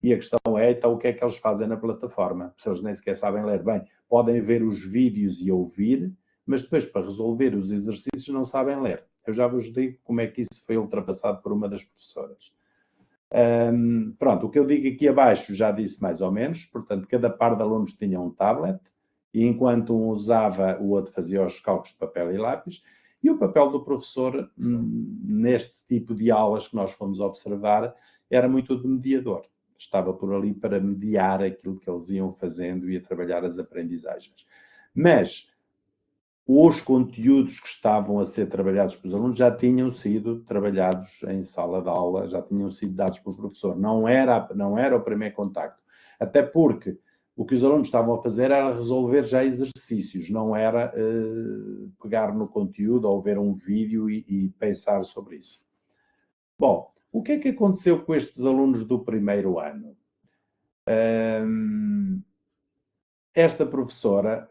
E a questão é, então, o que é que eles fazem na plataforma? Se eles nem sequer sabem ler bem, podem ver os vídeos e ouvir, mas depois, para resolver os exercícios, não sabem ler. Eu já vos digo como é que isso foi ultrapassado por uma das professoras. Pronto, o que eu digo aqui abaixo já disse mais ou menos. Portanto, cada par de alunos tinha um tablet, e enquanto um usava, o outro fazia os cálculos de papel e lápis. E o papel do professor, neste tipo de aulas que nós fomos observar, era muito de mediador. Estava por ali para mediar aquilo que eles iam fazendo e a trabalhar as aprendizagens. Mas os conteúdos que estavam a ser trabalhados pelos alunos já tinham sido trabalhados em sala de aula, já tinham sido dados pelo professor. Não era o primeiro contacto. Até porque o que os alunos estavam a fazer era resolver já exercícios, não era pegar no conteúdo ou ver um vídeo e pensar sobre isso. Bom, o que é que aconteceu com estes alunos do primeiro ano? Esta professora,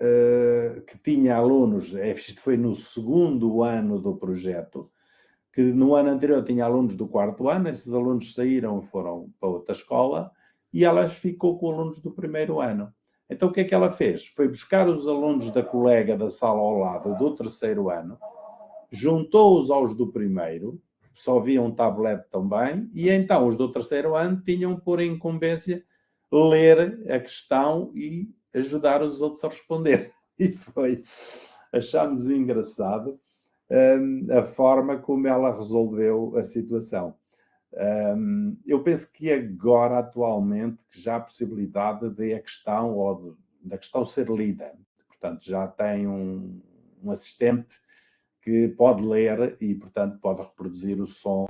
que tinha alunos, isto foi no segundo ano do projeto, que no ano anterior tinha alunos do quarto ano, esses alunos saíram e foram para outra escola, e ela ficou com alunos do primeiro ano. Então o que é que ela fez? Foi buscar os alunos da colega da sala ao lado do terceiro ano, juntou-os aos do primeiro, só via um tablet também, e então os do terceiro ano tinham por incumbência ler a questão e ajudar os outros a responder. E achámos engraçado a forma como ela resolveu a situação. Eu penso que agora, atualmente, que já há possibilidade de a questão, ou da questão ser lida. Portanto, já tem um assistente que pode ler e, portanto, pode reproduzir o som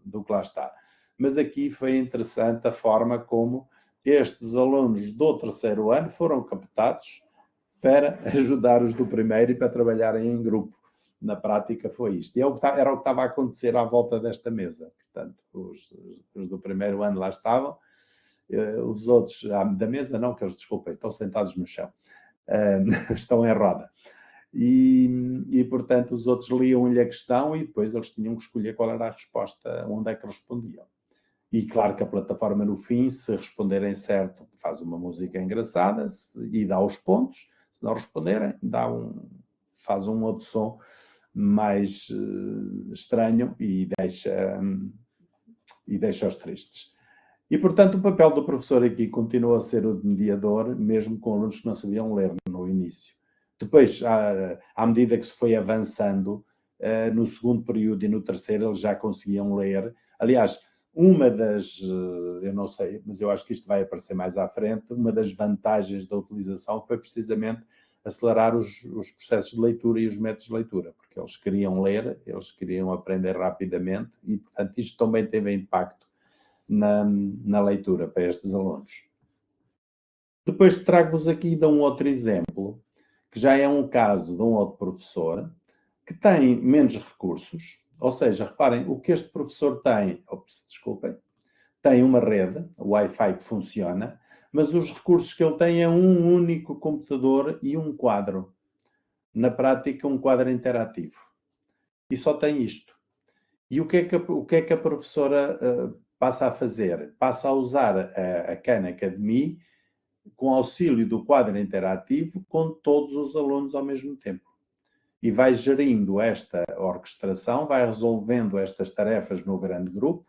do que lá está. Mas aqui foi interessante a forma como estes alunos do terceiro ano foram captados para ajudar os do primeiro e para trabalharem em grupo. Na prática foi isto. E era o que estava a acontecer à volta desta mesa. Portanto, os do primeiro ano lá estavam, os outros da mesa não, que eles, desculpem, estão sentados no chão. Estão em roda. E, portanto, os outros liam-lhe a questão e depois eles tinham que escolher qual era a resposta, onde é que respondiam. E claro que a plataforma, no fim, se responderem certo, faz uma música engraçada e dá os pontos. Se não responderem, faz um outro som mais estranho e deixa-os tristes. E, portanto, o papel do professor aqui continua a ser o de mediador, mesmo com alunos que não sabiam ler no início. Depois, à medida que se foi avançando, no segundo período e no terceiro, eles já conseguiam ler. Aliás, uma das, eu não sei, mas eu acho que isto vai aparecer mais à frente, uma das vantagens da utilização foi precisamente acelerar os processos de leitura e os métodos de leitura, porque eles queriam ler, eles queriam aprender rapidamente e, portanto, isto também teve impacto na leitura para estes alunos. Depois trago-vos aqui de um outro exemplo, que já é um caso de um outro professor, que tem menos recursos, ou seja, reparem, o que este professor tem, tem uma rede, o Wi-Fi que funciona, mas os recursos que ele tem é um único computador e um quadro. Na prática, um quadro interativo. E só tem isto. E o que é que a professora passa a fazer? Passa a usar a Khan Academy com auxílio do quadro interativo com todos os alunos ao mesmo tempo. E vai gerindo esta orquestração, vai resolvendo estas tarefas no grande grupo,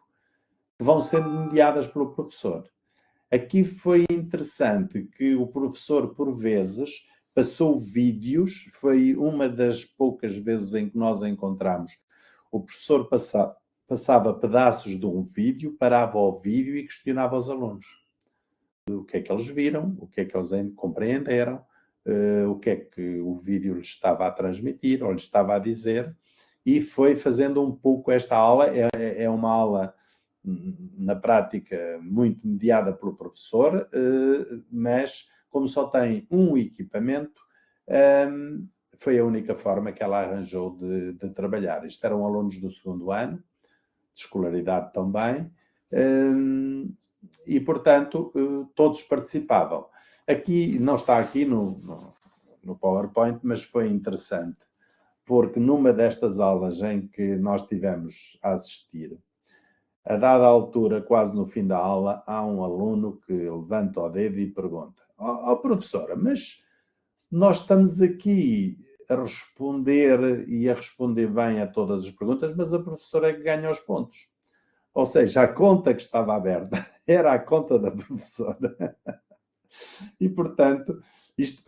que vão sendo mediadas pelo professor. Aqui foi interessante que o professor, por vezes, passou vídeos, foi uma das poucas vezes em que nós encontramos. O professor passava pedaços de um vídeo, parava o vídeo e questionava os alunos. O que é que eles viram, o que é que eles compreenderam, o que é que o vídeo lhes estava a transmitir ou lhes estava a dizer, e foi fazendo um pouco esta aula. É uma aula, na prática, muito mediada pelo professor, mas como só tem um equipamento, foi a única forma que ela arranjou de trabalhar. Isto eram alunos do segundo ano, de escolaridade também, e, portanto, todos participavam. Aqui, não está aqui no no PowerPoint, mas foi interessante, porque numa destas aulas em que nós tivemos a assistir, a dada altura, quase no fim da aula, há um aluno que levanta o dedo e pergunta: professora, mas nós estamos aqui a responder e a responder bem a todas as perguntas, mas a professora é que ganha os pontos. Ou seja, a conta que estava aberta era a conta da professora. E, portanto, isto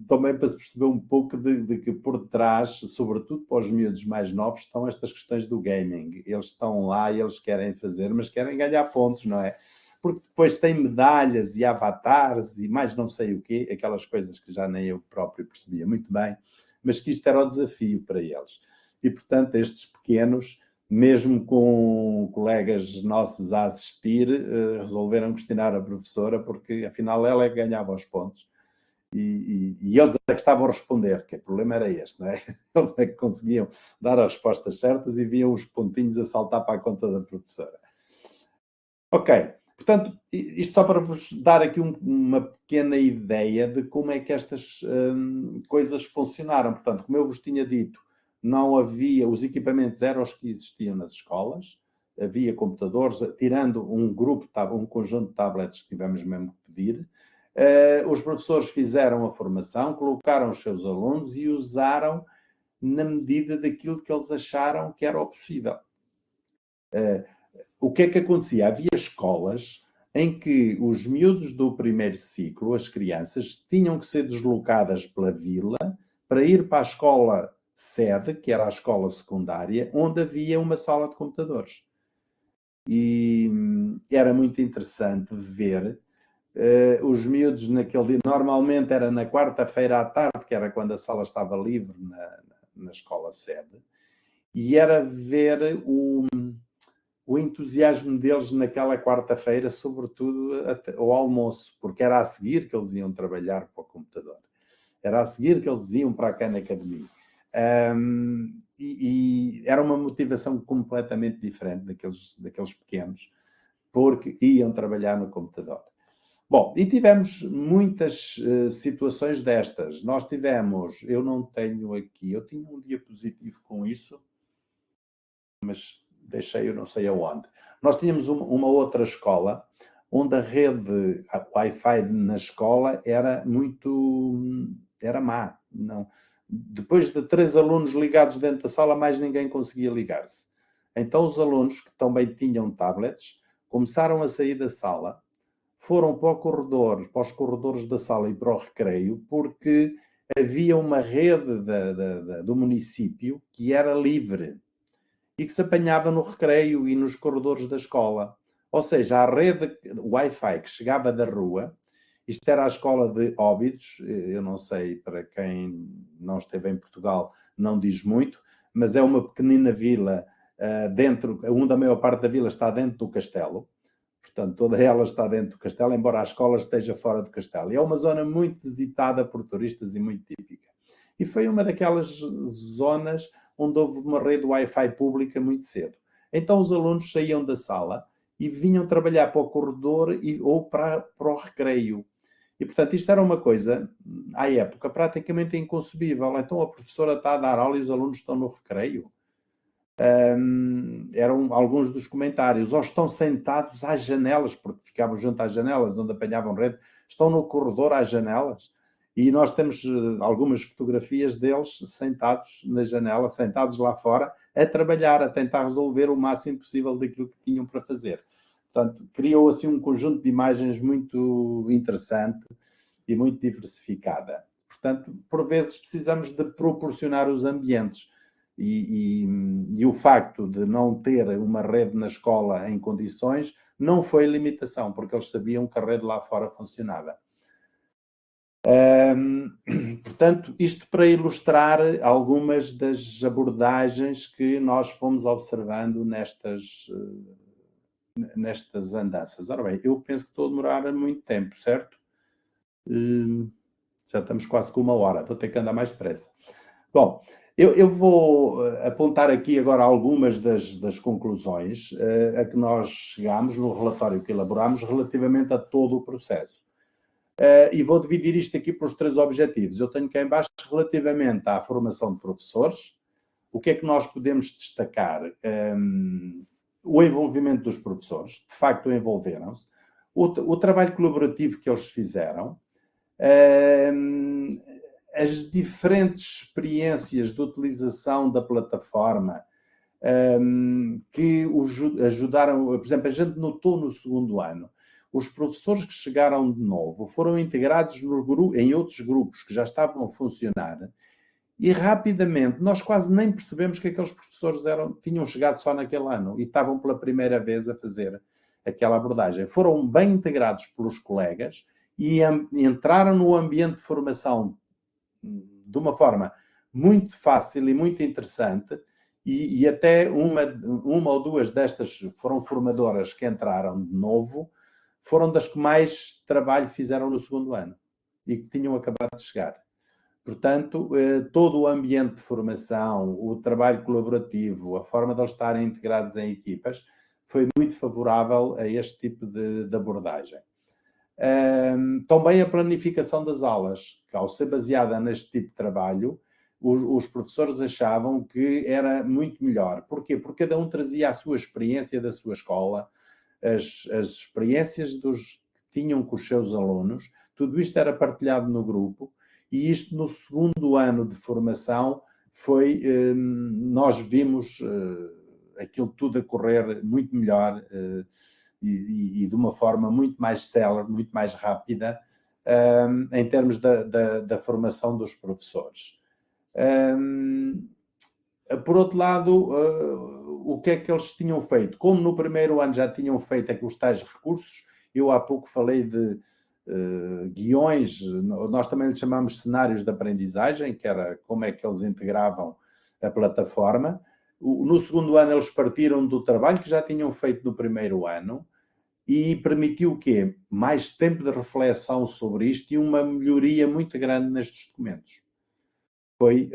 também para se perceber um pouco de que por trás, sobretudo para os miúdos mais novos, estão estas questões do gaming. Eles estão lá e eles querem fazer, mas querem ganhar pontos, não é? Porque depois tem medalhas e avatares e mais não sei o quê, aquelas coisas que já nem eu próprio percebia muito bem, mas que isto era o desafio para eles. E, portanto, estes pequenos, mesmo com colegas nossos a assistir, resolveram questionar a professora, porque afinal ela é que ganhava os pontos. E eles é que estavam a responder, que o problema era este, não é? Eles é que conseguiam dar as respostas certas e viam os pontinhos a saltar para a conta da professora. Ok, portanto, isto só para vos dar aqui uma pequena ideia de como é que estas coisas funcionaram. Portanto, como eu vos tinha dito, não havia, os equipamentos eram os que existiam nas escolas, havia computadores, tirando um conjunto de tablets que tivemos mesmo que pedir. Os professores fizeram a formação, colocaram os seus alunos e usaram na medida daquilo que eles acharam que era o possível. O que é que acontecia? Havia escolas em que os miúdos do primeiro ciclo, as crianças, tinham que ser deslocadas pela vila para ir para a escola sede, que era a escola secundária, onde havia uma sala de computadores. E era muito interessante ver os miúdos naquele dia. Normalmente era na quarta-feira à tarde, que era quando a sala estava livre na escola sede, e era ver o entusiasmo deles naquela quarta-feira, sobretudo ao almoço, porque era a seguir que eles iam trabalhar para o computador. Era a seguir que eles iam para a Khan Academy. E era uma motivação completamente diferente daqueles pequenos, porque iam trabalhar no computador. Bom, e tivemos muitas situações destas. Nós tivemos, eu não tenho aqui, eu tinha um diapositivo com isso, mas deixei eu não sei aonde. Nós tínhamos uma outra escola onde a rede Wi-Fi na escola era má. Não. Depois de 3 alunos ligados dentro da sala, mais ninguém conseguia ligar-se. Então os alunos que também tinham tablets começaram a sair da sala, foram para os corredores da sala e para o recreio, porque havia uma rede do município que era livre e que se apanhava no recreio e nos corredores da escola. Ou seja, a rede Wi-Fi que chegava da rua, isto era a escola de Óbidos, eu não sei, para quem não esteve em Portugal, não diz muito, mas é uma pequenina vila onde a maior parte da vila está dentro do castelo. Portanto, toda ela está dentro do castelo, embora a escola esteja fora do castelo. E é uma zona muito visitada por turistas e muito típica. E foi uma daquelas zonas onde houve uma rede Wi-Fi pública muito cedo. Então os alunos saíam da sala e vinham trabalhar para o corredor ou para o recreio. E, portanto, isto era uma coisa, à época, praticamente inconcebível. Então a professora está a dar aula e os alunos estão no recreio. Eram alguns dos comentários. Ou estão sentados às janelas, porque ficavam junto às janelas, onde apanhavam rede. Estão no corredor às janelas. E nós temos algumas fotografias deles sentados na janela, sentados lá fora, a trabalhar, a tentar resolver o máximo possível daquilo que tinham para fazer. Portanto, criou assim um conjunto de imagens muito interessante e muito diversificada. Portanto, por vezes precisamos de proporcionar os ambientes. E o facto de não ter uma rede na escola em condições não foi limitação, porque eles sabiam que a rede lá fora funcionava. Portanto, isto para ilustrar algumas das abordagens que nós fomos observando nestas andanças. Ora bem, eu penso que estou a demorar muito tempo, certo? Já estamos quase com 1 hora, vou ter que andar mais depressa. Bom, eu vou apontar aqui agora algumas das conclusões a que nós chegámos no relatório que elaborámos relativamente a todo o processo. E vou dividir isto aqui pelos 3 objetivos. Eu tenho cá em baixo, relativamente à formação de professores, o que é que nós podemos destacar? O envolvimento dos professores, de facto envolveram-se, o trabalho colaborativo que eles fizeram, as diferentes experiências de utilização da plataforma, que ajudaram, por exemplo, a gente notou no segundo ano, os professores que chegaram de novo foram integrados em outros grupos que já estavam a funcionar e rapidamente nós quase nem percebemos que aqueles professores tinham chegado só naquele ano e estavam pela primeira vez a fazer aquela abordagem. Foram bem integrados pelos colegas e entraram no ambiente de formação de uma forma muito fácil e muito interessante. E até uma ou duas destas foram formadoras que entraram de novo, foram das que mais trabalho fizeram no segundo ano e que tinham acabado de chegar. Portanto, todo o ambiente de formação, o trabalho colaborativo, a forma de eles estarem integrados em equipas, foi muito favorável a este tipo de abordagem. Também a planificação das aulas, que ao ser baseada neste tipo de trabalho, os professores achavam que era muito melhor. Porquê? Porque cada um trazia a sua experiência da sua escola, as experiências que tinham com os seus alunos, tudo isto era partilhado no grupo, e isto no segundo ano de formação nós vimos aquilo tudo a correr muito melhor e de uma forma muito mais célere, muito mais rápida, em termos da formação dos professores. Por outro lado, o que é que eles tinham feito? Como no primeiro ano já tinham feito aqueles tais recursos, eu há pouco falei de guiões, nós também lhe chamamos cenários de aprendizagem, que era como é que eles integravam a plataforma. No segundo ano eles partiram do trabalho que já tinham feito no primeiro ano e permitiu o quê? Mais tempo de reflexão sobre isto e uma melhoria muito grande nestes documentos. Foi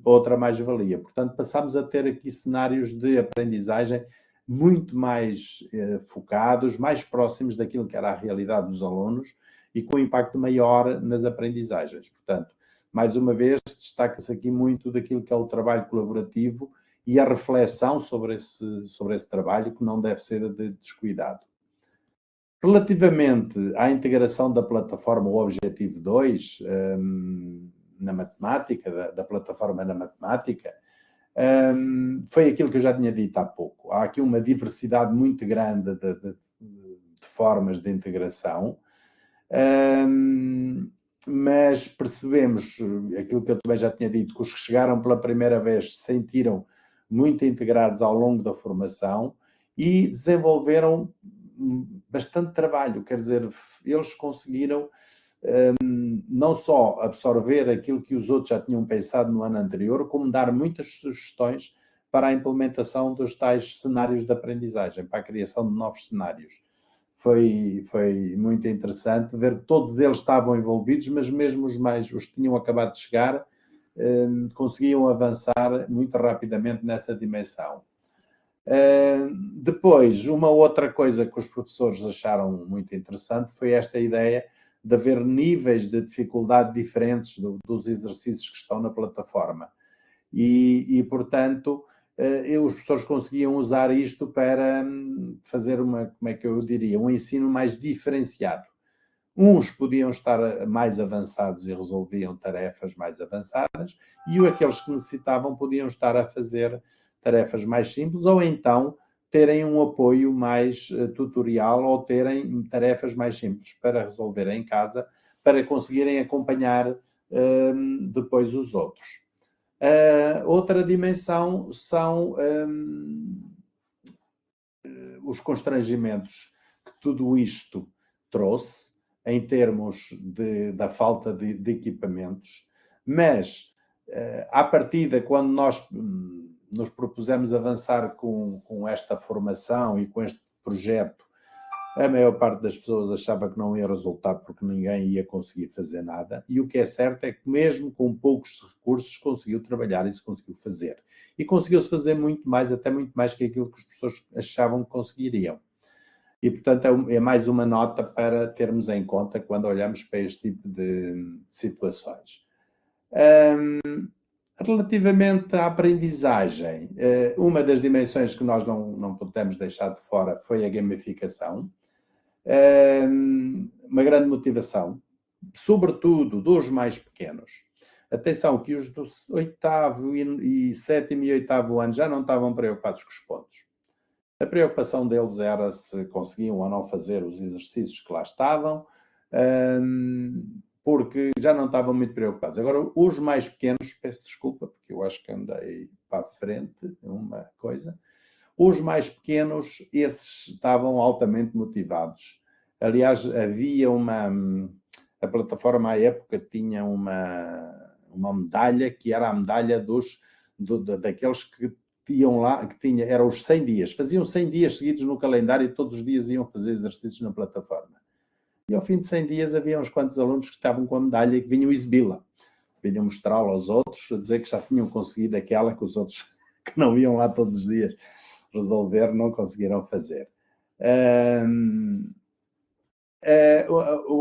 outra mais-valia. Portanto, passámos a ter aqui cenários de aprendizagem muito mais focados, mais próximos daquilo que era a realidade dos alunos e com impacto maior nas aprendizagens. Portanto, mais uma vez, destaca-se aqui muito daquilo que é o trabalho colaborativo e a reflexão sobre esse trabalho, que não deve ser descuidado. Relativamente à integração da plataforma, o Objetivo 2, na matemática, da plataforma na matemática, foi aquilo que eu já tinha dito há pouco. Há aqui uma diversidade muito grande de formas de integração, mas percebemos aquilo que eu também já tinha dito, que os que chegaram pela primeira vez se sentiram muito integrados ao longo da formação e desenvolveram bastante trabalho, quer dizer, eles conseguiram não só absorver aquilo que os outros já tinham pensado no ano anterior, como dar muitas sugestões para a implementação dos tais cenários de aprendizagem, para a criação de novos cenários. Foi muito interessante ver que todos eles estavam envolvidos, mas mesmo os que tinham acabado de chegar conseguiam avançar muito rapidamente nessa dimensão. Depois, uma outra coisa que os professores acharam muito interessante foi esta ideia de haver níveis de dificuldade diferentes dos exercícios que estão na plataforma. E portanto, os professores conseguiam usar isto para fazer como é que eu diria, um ensino mais diferenciado. Uns podiam estar mais avançados e resolviam tarefas mais avançadas, e aqueles que necessitavam podiam estar a fazer tarefas mais simples, ou então terem um apoio mais tutorial ou terem tarefas mais simples para resolver em casa, para conseguirem acompanhar depois os outros. Outra dimensão são os constrangimentos que tudo isto trouxe em termos da falta de equipamentos, mas à partida, quando nós nos propusemos avançar com esta formação e com este projeto, a maior parte das pessoas achava que não ia resultar porque ninguém ia conseguir fazer nada, e o que é certo é que mesmo com poucos recursos conseguiu trabalhar e se conseguiu fazer. E conseguiu-se fazer muito mais, até muito mais que aquilo que as pessoas achavam que conseguiriam. E, portanto, é mais uma nota para termos em conta quando olhamos para este tipo de situações. Relativamente à aprendizagem, uma das dimensões que nós não podemos deixar de fora foi a gamificação. Uma grande motivação, sobretudo dos mais pequenos. Atenção que os do 8º e 7º e 8º ano já não estavam preocupados com os pontos. A preocupação deles era se conseguiam ou não fazer os exercícios que lá estavam, porque já não estavam muito preocupados. Agora, os mais pequenos, peço desculpa, porque eu acho que andei para a frente uma coisa. Os mais pequenos, esses estavam altamente motivados. Aliás, havia a plataforma à época tinha uma medalha que era a medalha daqueles que iam lá, eram os 100 dias. Faziam 100 dias seguidos no calendário e todos os dias iam fazer exercícios na plataforma. E ao fim de 100 dias havia uns quantos alunos que estavam com a medalha e que vinham exibi-la. Vinham mostrá-la aos outros, a dizer que já tinham conseguido aquela que os outros que não iam lá todos os dias resolver não conseguiram fazer.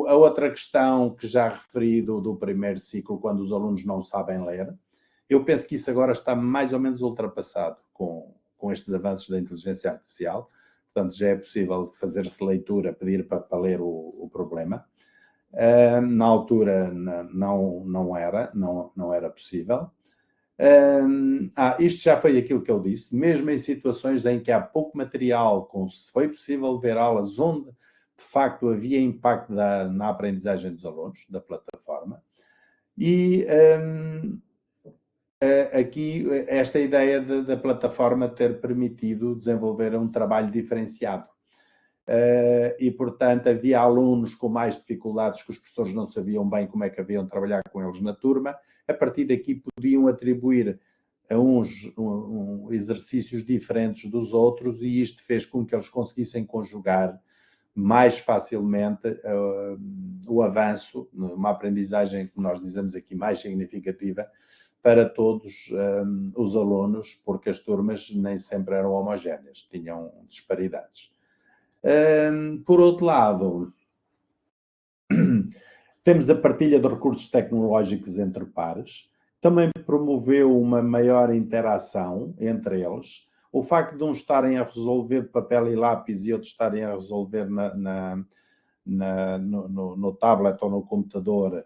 A outra questão que já referi do primeiro ciclo, quando os alunos não sabem ler, eu penso que isso agora está mais ou menos ultrapassado com estes avanços da inteligência artificial. Portanto, já é possível fazer-se leitura, pedir para ler o problema. Na altura não era possível. Isto já foi aquilo que eu disse. Mesmo em situações em que há pouco material, se foi possível ver aulas onde, de facto, havia impacto na aprendizagem dos alunos, da plataforma. E aqui, esta ideia da plataforma ter permitido desenvolver um trabalho diferenciado. E, portanto, havia alunos com mais dificuldades que os professores não sabiam bem como é que haviam de trabalhar com eles na turma. A partir daqui podiam atribuir a uns exercícios diferentes dos outros e isto fez com que eles conseguissem conjugar mais facilmente o avanço, uma aprendizagem, como nós dizemos aqui, mais significativa para todos os alunos, porque as turmas nem sempre eram homogéneas, tinham disparidades. Por outro lado, temos a partilha de recursos tecnológicos entre pares, também promoveu uma maior interação entre eles. O facto de uns estarem a resolver de papel e lápis e outros estarem a resolver no tablet ou no computador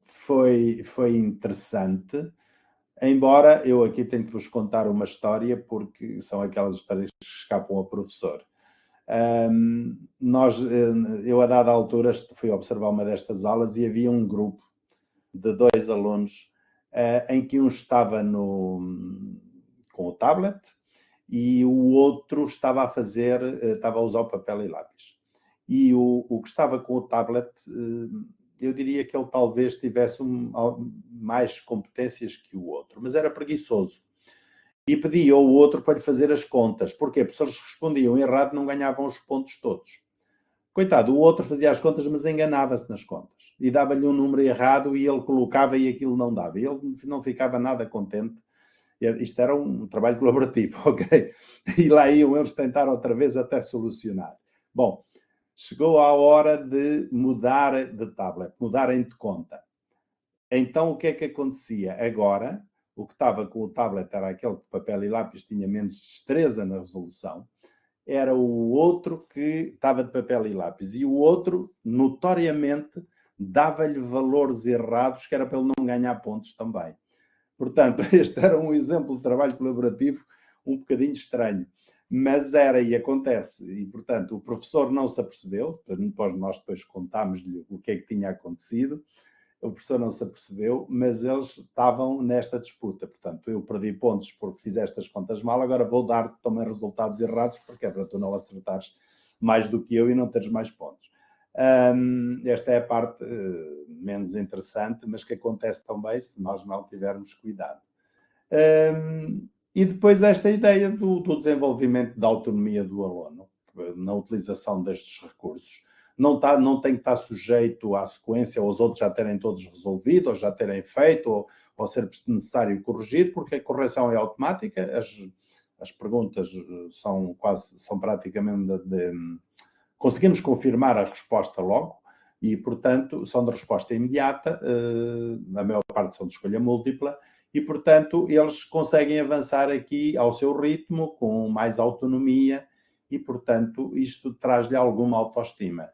foi interessante. Embora eu aqui tenho que vos contar uma história, porque são aquelas histórias que escapam ao professor. Eu, a dada altura, fui observar uma destas aulas e havia um grupo de 2 alunos em que um estava com o tablet e o outro estava a usar o papel e lápis. E o que estava com o tablet, eu diria que ele talvez tivesse mais competências que o outro, mas era preguiçoso. E pedia ao outro para lhe fazer as contas. Porquê? Porque se eles respondiam errado, não ganhavam os pontos todos. Coitado, o outro fazia as contas, mas enganava-se nas contas. E dava-lhe um número errado e ele colocava e aquilo não dava. E ele não ficava nada contente. Isto era um trabalho colaborativo, ok? E lá iam eles tentar outra vez até solucionar. Bom, chegou a hora de mudar de tablet, mudarem de conta. Então, o que é que acontecia? Agora, o que estava com o tablet era aquele de papel e lápis, tinha menos destreza na resolução. Era o outro que estava de papel e lápis. E o outro, notoriamente, dava-lhe valores errados, que era para ele não ganhar pontos também. Portanto, este era um exemplo de trabalho colaborativo um bocadinho estranho. Mas era e acontece. E, portanto, o professor não se apercebeu. Nós depois contámos-lhe o que é que tinha acontecido. O professor não se apercebeu, mas eles estavam nesta disputa. Portanto, eu perdi pontos porque fiz estas contas mal, agora vou dar também resultados errados, porque é para tu não acertares mais do que eu e não teres mais pontos. Esta é a parte menos interessante, mas que acontece também se nós não tivermos cuidado. E depois esta ideia do desenvolvimento da autonomia do aluno, na utilização destes recursos. Não tem que estar sujeito à sequência, ou os outros já terem todos resolvido, ou já terem feito, ou ser necessário corrigir, porque a correção é automática, as perguntas são praticamente conseguimos confirmar a resposta logo e, portanto, são de resposta imediata, a maior parte são de escolha múltipla, e, portanto, eles conseguem avançar aqui ao seu ritmo, com mais autonomia, e, portanto, isto traz-lhe alguma autoestima.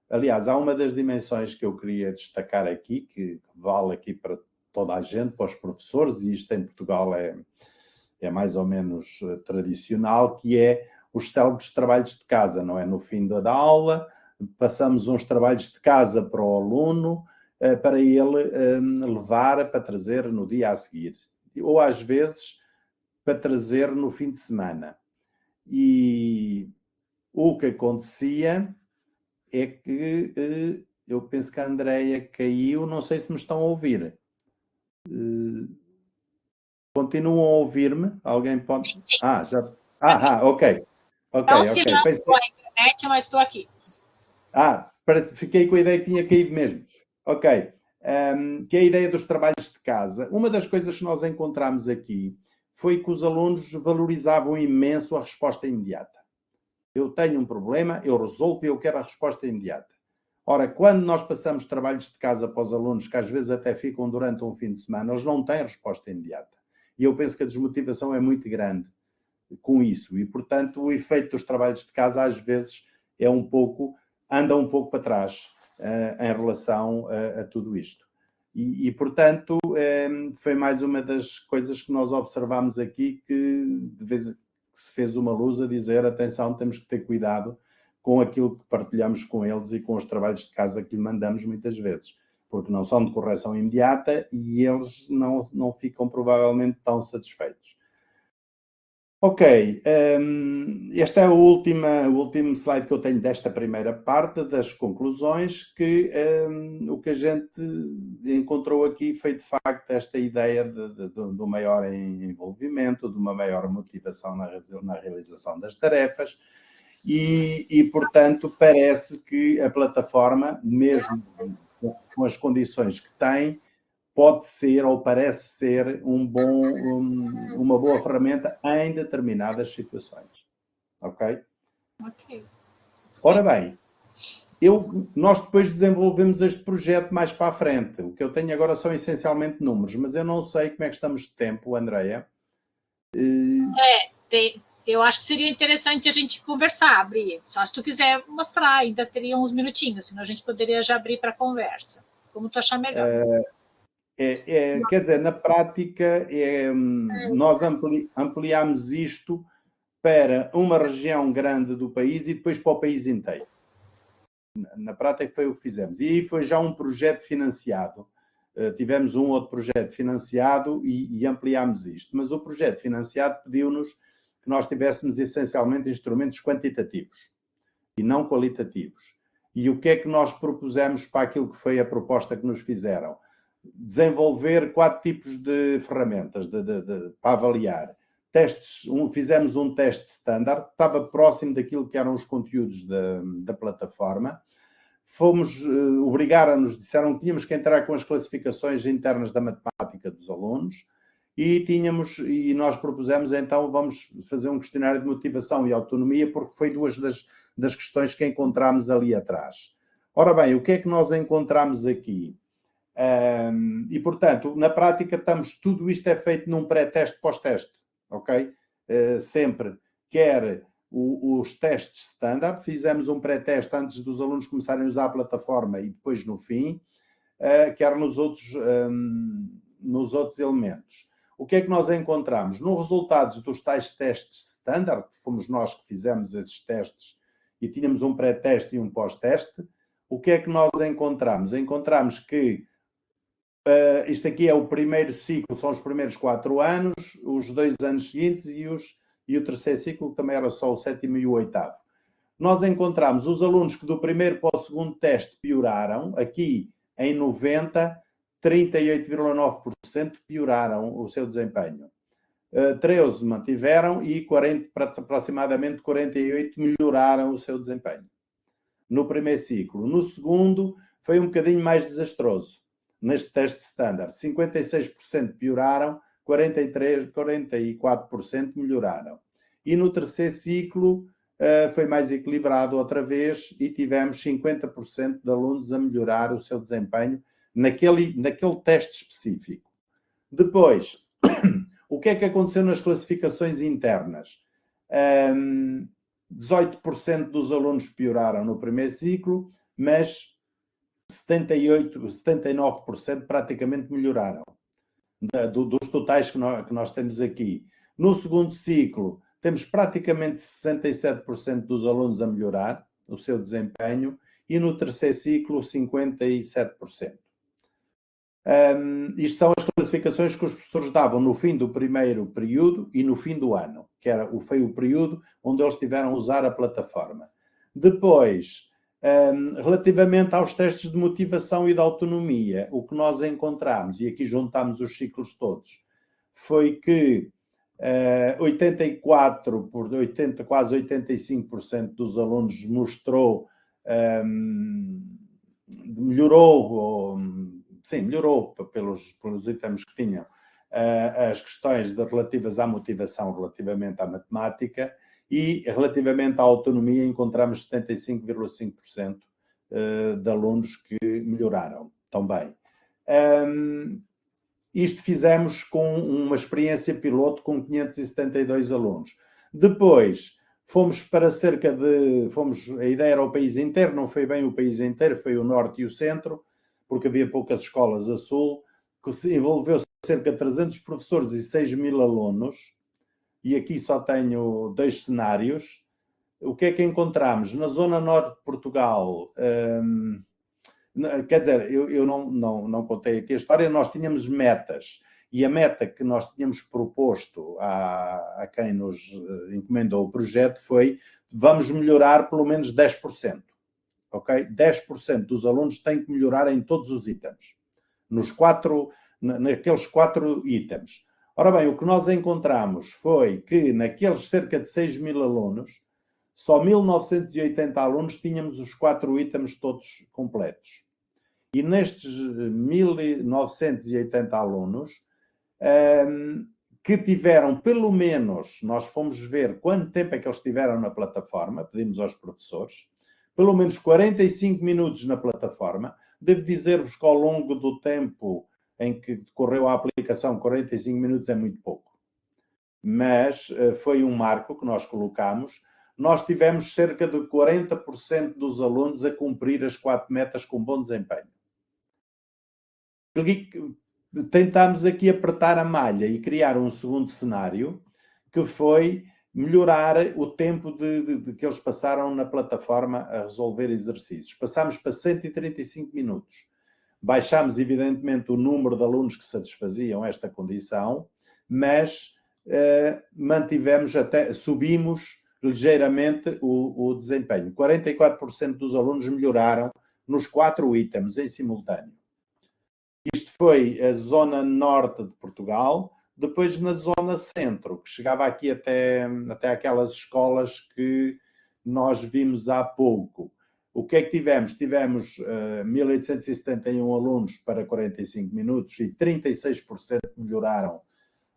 Aliás, há uma das dimensões que eu queria destacar aqui, que vale aqui para toda a gente, para os professores, e isto em Portugal é mais ou menos tradicional, que é os célebres trabalhos de casa, não é? No fim da aula, passamos uns trabalhos de casa para o aluno, para ele levar, para trazer no dia a seguir. Ou, às vezes, para trazer no fim de semana. E o que acontecia é que eu penso que a Andreia caiu, não sei se me estão a ouvir. Continuam a ouvir-me? Alguém pode... Sim. já... ok. Pensei... a internet, mas estou aqui. Fiquei com a ideia que tinha caído mesmo. Ok. Que é a ideia dos trabalhos de casa. Uma das coisas que nós encontramos aqui foi que os alunos valorizavam imenso a resposta imediata. Eu tenho um problema, eu resolvo e eu quero a resposta imediata. Ora, quando nós passamos trabalhos de casa para os alunos, que às vezes até ficam durante um fim de semana, eles não têm resposta imediata. E eu penso que a desmotivação é muito grande com isso. E, portanto, o efeito dos trabalhos de casa, às vezes, anda um pouco para trás em relação a tudo isto. E, portanto, foi mais uma das coisas que nós observamos aqui, que de vez que se fez uma luz a dizer, atenção, temos que ter cuidado com aquilo que partilhamos com eles e com os trabalhos de casa que lhe mandamos muitas vezes, porque não são de correção imediata e eles não ficam provavelmente tão satisfeitos. Ok, este é o último slide que eu tenho desta primeira parte, das conclusões, que o que a gente encontrou aqui foi, de facto, esta ideia do maior envolvimento, de uma maior motivação na realização das tarefas e, portanto, parece que a plataforma, mesmo com as condições que tem, pode ser ou parece ser uma boa ferramenta em determinadas situações. Ok? Ok. Ora bem, nós depois desenvolvemos este projeto mais para a frente. O que eu tenho agora são essencialmente números, mas eu não sei como é que estamos de tempo, Andreia. Eu acho que seria interessante a gente conversar, abrir. Só se tu quiser mostrar, ainda teria uns minutinhos, senão a gente poderia já abrir para conversa. Como tu achar melhor. Quer dizer, na prática, nós ampliamos isto para uma região grande do país e depois para o país inteiro. Na prática foi o que fizemos. E aí foi já um projeto financiado. Tivemos um outro projeto financiado e ampliámos isto. Mas o projeto financiado pediu-nos que nós tivéssemos essencialmente instrumentos quantitativos e não qualitativos. E o que é que nós propusemos para aquilo que foi a proposta que nos fizeram? Desenvolver 4 tipos de ferramentas para avaliar. Fizemos um teste standard, estava próximo daquilo que eram os conteúdos da plataforma. Disseram que tínhamos que entrar com as classificações internas da matemática dos alunos e nós propusemos, então, vamos fazer um questionário de motivação e autonomia, porque foi duas das questões que encontramos ali atrás. Ora bem, o que é que nós encontramos aqui? E, portanto, na prática, tudo isto é feito num pré-teste pós-teste, ok? Sempre, quer os testes standard, fizemos um pré-teste antes dos alunos começarem a usar a plataforma e depois no fim, quer nos outros elementos. O que é que nós encontramos? Nos resultados dos tais testes standard, que fomos nós que fizemos esses testes e tínhamos um pré-teste e um pós-teste, o que é que nós encontramos? Encontramos que isto aqui é o primeiro ciclo, são os primeiros 4 anos, os 2 anos seguintes e o terceiro ciclo, que também era só o 7º e o 8º. Nós encontramos os alunos que do primeiro para o segundo teste pioraram, aqui em 90, 38,9% pioraram o seu desempenho. 13 mantiveram e aproximadamente 48 melhoraram o seu desempenho. No primeiro ciclo. No segundo, foi um bocadinho mais desastroso. Neste teste standard, 56% pioraram, 44% melhoraram. e no terceiro ciclo foi mais equilibrado outra vez e tivemos 50% de alunos a melhorar o seu desempenho naquele teste específico. Depois, o que é que aconteceu nas classificações internas? 18% dos alunos pioraram no primeiro ciclo, mas 79% praticamente melhoraram, dos totais que nós temos aqui. No segundo ciclo, temos praticamente 67% dos alunos a melhorar o seu desempenho e no terceiro ciclo, 57%. Isto são as classificações que os professores davam no fim do primeiro período e no fim do ano, que foi o período onde eles tiveram a usar a plataforma. Depois, relativamente aos testes de motivação e de autonomia, o que nós encontramos, e aqui juntámos os ciclos todos, foi que 84 por 80, quase 85% dos alunos melhorou, pelos itens que tinham as questões relativas à motivação, relativamente à matemática, e relativamente à autonomia encontramos 75,5% de alunos que melhoraram também. Isto fizemos com uma experiência piloto com 572 alunos. Depois, fomos para a ideia era o país inteiro, não foi bem o país inteiro, foi o norte e o centro, porque havia poucas escolas a sul, que se envolveu cerca de 300 professores e 6.000 alunos, e aqui só tenho 2 cenários. O que é que encontramos? Na zona norte de Portugal, quer dizer, eu não contei aqui a história, nós tínhamos metas, e a meta que nós tínhamos proposto a quem nos encomendou o projeto foi: vamos melhorar pelo menos 10%. Ok? 10% dos alunos têm que melhorar em todos os itens, naqueles 4 itens. Ora bem, o que nós encontramos foi que naqueles cerca de 6.000 alunos, só 1.980 alunos tínhamos os 4 itens todos completos. E nestes 1.980 alunos, que tiveram pelo menos, nós fomos ver quanto tempo é que eles tiveram na plataforma, pedimos aos professores, pelo menos 45 minutos na plataforma. Devo dizer-vos que ao longo do tempo em que decorreu a aplicação, 45 minutos é muito pouco. Mas foi um marco que nós colocamos. Nós tivemos cerca de 40% dos alunos a cumprir as 4 metas com bom desempenho. Tentámos aqui apertar a malha e criar um segundo cenário, que foi melhorar o tempo de que eles passaram na plataforma a resolver exercícios. Passámos para 135 minutos. Baixámos, evidentemente, o número de alunos que satisfaziam esta condição, mas subimos ligeiramente o desempenho. 44% dos alunos melhoraram nos 4 itens em simultâneo. Isto foi a zona norte de Portugal. Depois, na zona centro, que chegava aqui até aquelas escolas que nós vimos há pouco. O que é que tivemos? Tivemos 1.871 alunos para 45 minutos e 36% melhoraram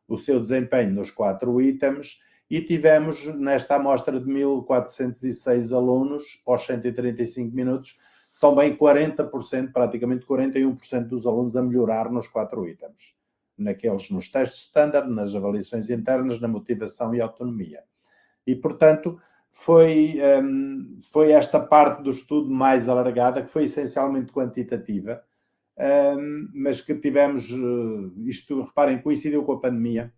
o seu desempenho nos 4 itens. E tivemos, nesta amostra de 1.406 alunos, aos 135 minutos, também 40%, praticamente 41% dos alunos a melhorar nos 4 itens. Nos testes standard, nas avaliações internas, na motivação e autonomia. E, portanto, foi esta parte do estudo mais alargada, que foi essencialmente quantitativa, mas que tivemos, isto, reparem, coincidiu com a pandemia,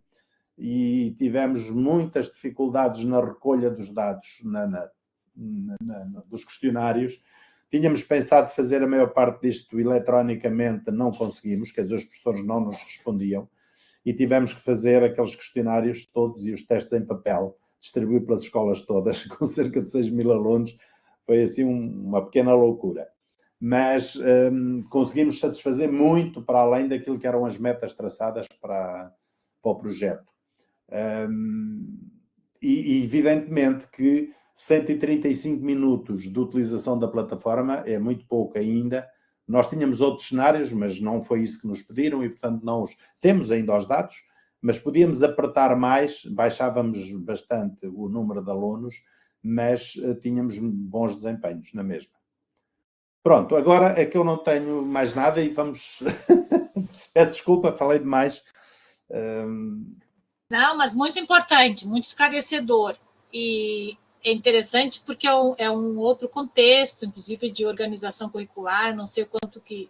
e tivemos muitas dificuldades na recolha dos dados, dos questionários. Tínhamos pensado fazer a maior parte disto eletronicamente, não conseguimos, quer dizer, os professores não nos respondiam, e tivemos que fazer aqueles questionários todos e os testes em papel, distribuir pelas escolas todas, com cerca de 6.000 alunos. Foi assim uma pequena loucura. Mas conseguimos satisfazer muito para além daquilo que eram as metas traçadas para o projeto. E evidentemente que 135 minutos de utilização da plataforma é muito pouco ainda. Nós tínhamos outros cenários, mas não foi isso que nos pediram e, portanto, temos ainda os dados, mas podíamos apertar mais, baixávamos bastante o número de alunos, mas tínhamos bons desempenhos na mesma. Pronto, agora é que eu não tenho mais nada e vamos... Peço desculpa, falei demais. Não, mas muito importante, muito esclarecedor. E é interessante porque é um outro contexto, inclusive de organização curricular, não sei o quanto que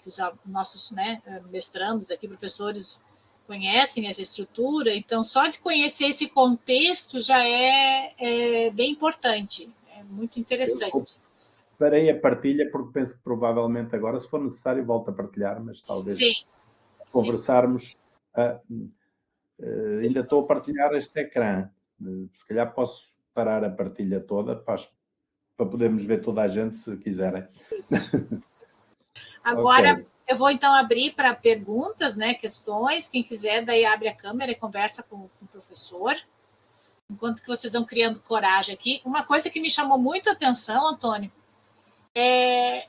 os nossos, né, mestrandos aqui, professores, conhecem essa estrutura, então só de conhecer esse contexto já é bem importante, é muito interessante. Parei a partilha porque penso que provavelmente agora, se for necessário, volto a partilhar, mas talvez conversarmos. Ainda estou a partilhar este ecrã. Se calhar posso parar a partilha toda para podermos ver toda a gente, se quiserem. Agora, okay. Eu vou então abrir para perguntas, né, questões. Quem quiser, daí abre a câmera e conversa com o professor. Enquanto que vocês vão criando coragem aqui. Uma coisa que me chamou muito a atenção, Antônio, é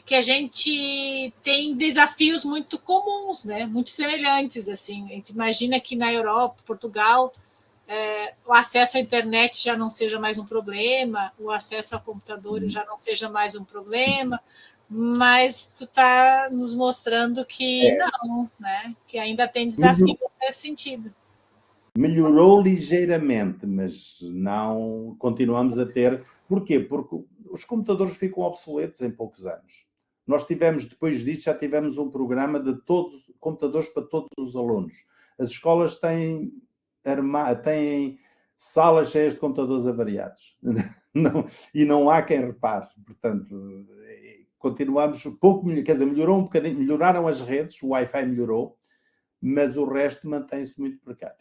que a gente tem desafios muito comuns, né, muito semelhantes. Assim. A gente imagina que na Europa, Portugal, o acesso à internet já não seja mais um problema, o acesso a computadores já não seja mais um problema, mas tu está nos mostrando que não, né? Que ainda tem desafios nesse sentido. Melhorou ligeiramente, mas não continuamos a ter. Porquê? Porque os computadores ficam obsoletos em poucos anos. Nós tivemos, depois disto, já tivemos um programa de computadores para todos os alunos. As escolas têm salas cheias de computadores avariados. E não há quem repare. Portanto, continuamos pouco, quer dizer, melhorou um bocadinho, melhoraram as redes, o Wi-Fi melhorou, mas o resto mantém-se muito precário.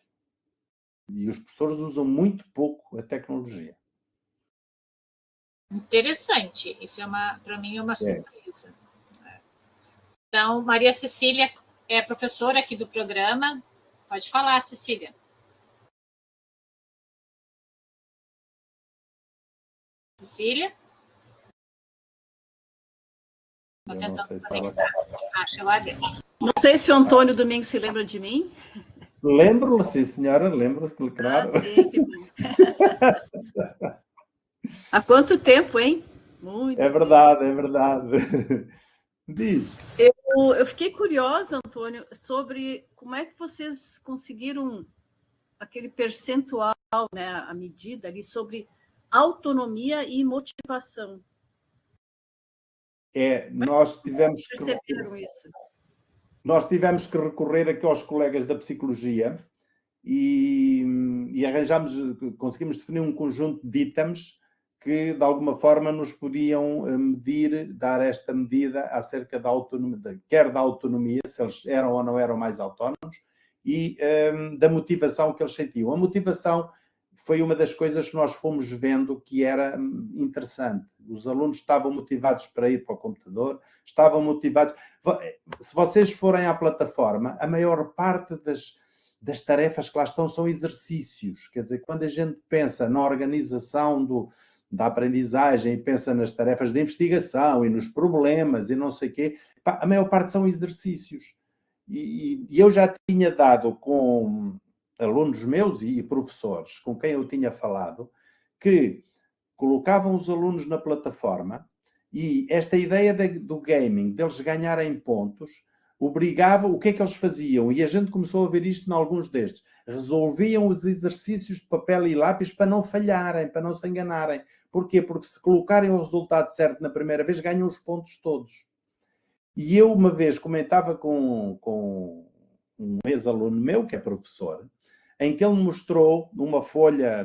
E os professores usam muito pouco a tecnologia. Interessante. Isso para mim é uma surpresa. Então, Maria Cecília é professora aqui do programa. Pode falar, Cecília. Cecília? Não sei se ela... Acho lá dentro. Não sei se o Antônio Domingos se lembra de mim. Lembro-la, sim, senhora, lembro, claro. Sim, que bom. Há quanto tempo, hein? Muito é verdade, tempo. É verdade. Diz. Eu fiquei curiosa, Antônio, sobre como é que vocês conseguiram aquele percentual, né, a medida ali sobre autonomia e motivação. Nós tivemos que perceberam isso? Nós tivemos que recorrer aqui aos colegas da psicologia e conseguimos definir um conjunto de itens que, de alguma forma, nos podiam medir, dar esta medida acerca da autonomia, quer da autonomia, se eles eram ou não eram mais autónomos, e da motivação que eles sentiam. A motivação foi uma das coisas que nós fomos vendo que era interessante. Os alunos estavam motivados para ir para o computador, estavam motivados... Se vocês forem à plataforma, a maior parte das tarefas que lá estão são exercícios. Quer dizer, quando a gente pensa na organização da aprendizagem e pensa nas tarefas de investigação e nos problemas e não sei o quê, a maior parte são exercícios. E eu já tinha dado com alunos meus e professores com quem eu tinha falado que colocavam os alunos na plataforma e esta ideia do gaming, deles ganharem pontos, obrigava, o que é que eles faziam? E a gente começou a ver isto em alguns destes. Resolviam os exercícios de papel e lápis para não falharem, para não se enganarem. Porquê? Porque se colocarem o resultado certo na primeira vez, ganham os pontos todos. E eu uma vez comentava com um ex-aluno meu, que é professor, em que ele me mostrou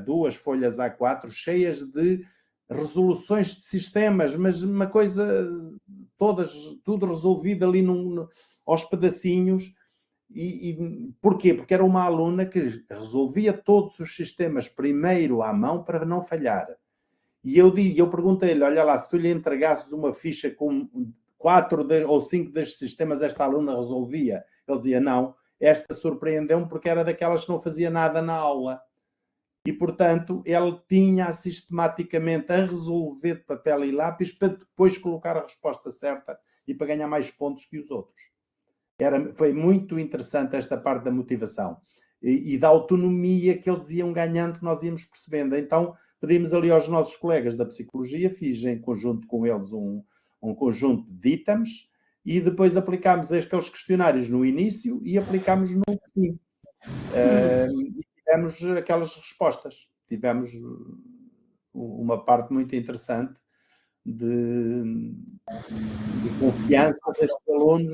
duas folhas A4 cheias de resoluções de sistemas, mas uma coisa, tudo resolvido ali aos pedacinhos. E porquê? Porque era uma aluna que resolvia todos os sistemas primeiro à mão para não falhar. E eu perguntei-lhe, olha lá, se tu lhe entregasses uma ficha com 4 ou 5 destes sistemas, esta aluna resolvia? Ele dizia, não. Esta surpreendeu-me porque era daquelas que não fazia nada na aula. E, portanto, ele tinha sistematicamente a resolver de papel e lápis para depois colocar a resposta certa e para ganhar mais pontos que os outros. Foi muito interessante esta parte da motivação e da autonomia que eles iam ganhando, que nós íamos percebendo. Então, pedimos ali aos nossos colegas da psicologia, fiz em conjunto com eles um conjunto de itens e depois aplicámos aqueles questionários no início e aplicámos no fim. E tivemos aquelas respostas. Tivemos uma parte muito interessante de confiança destes alunos.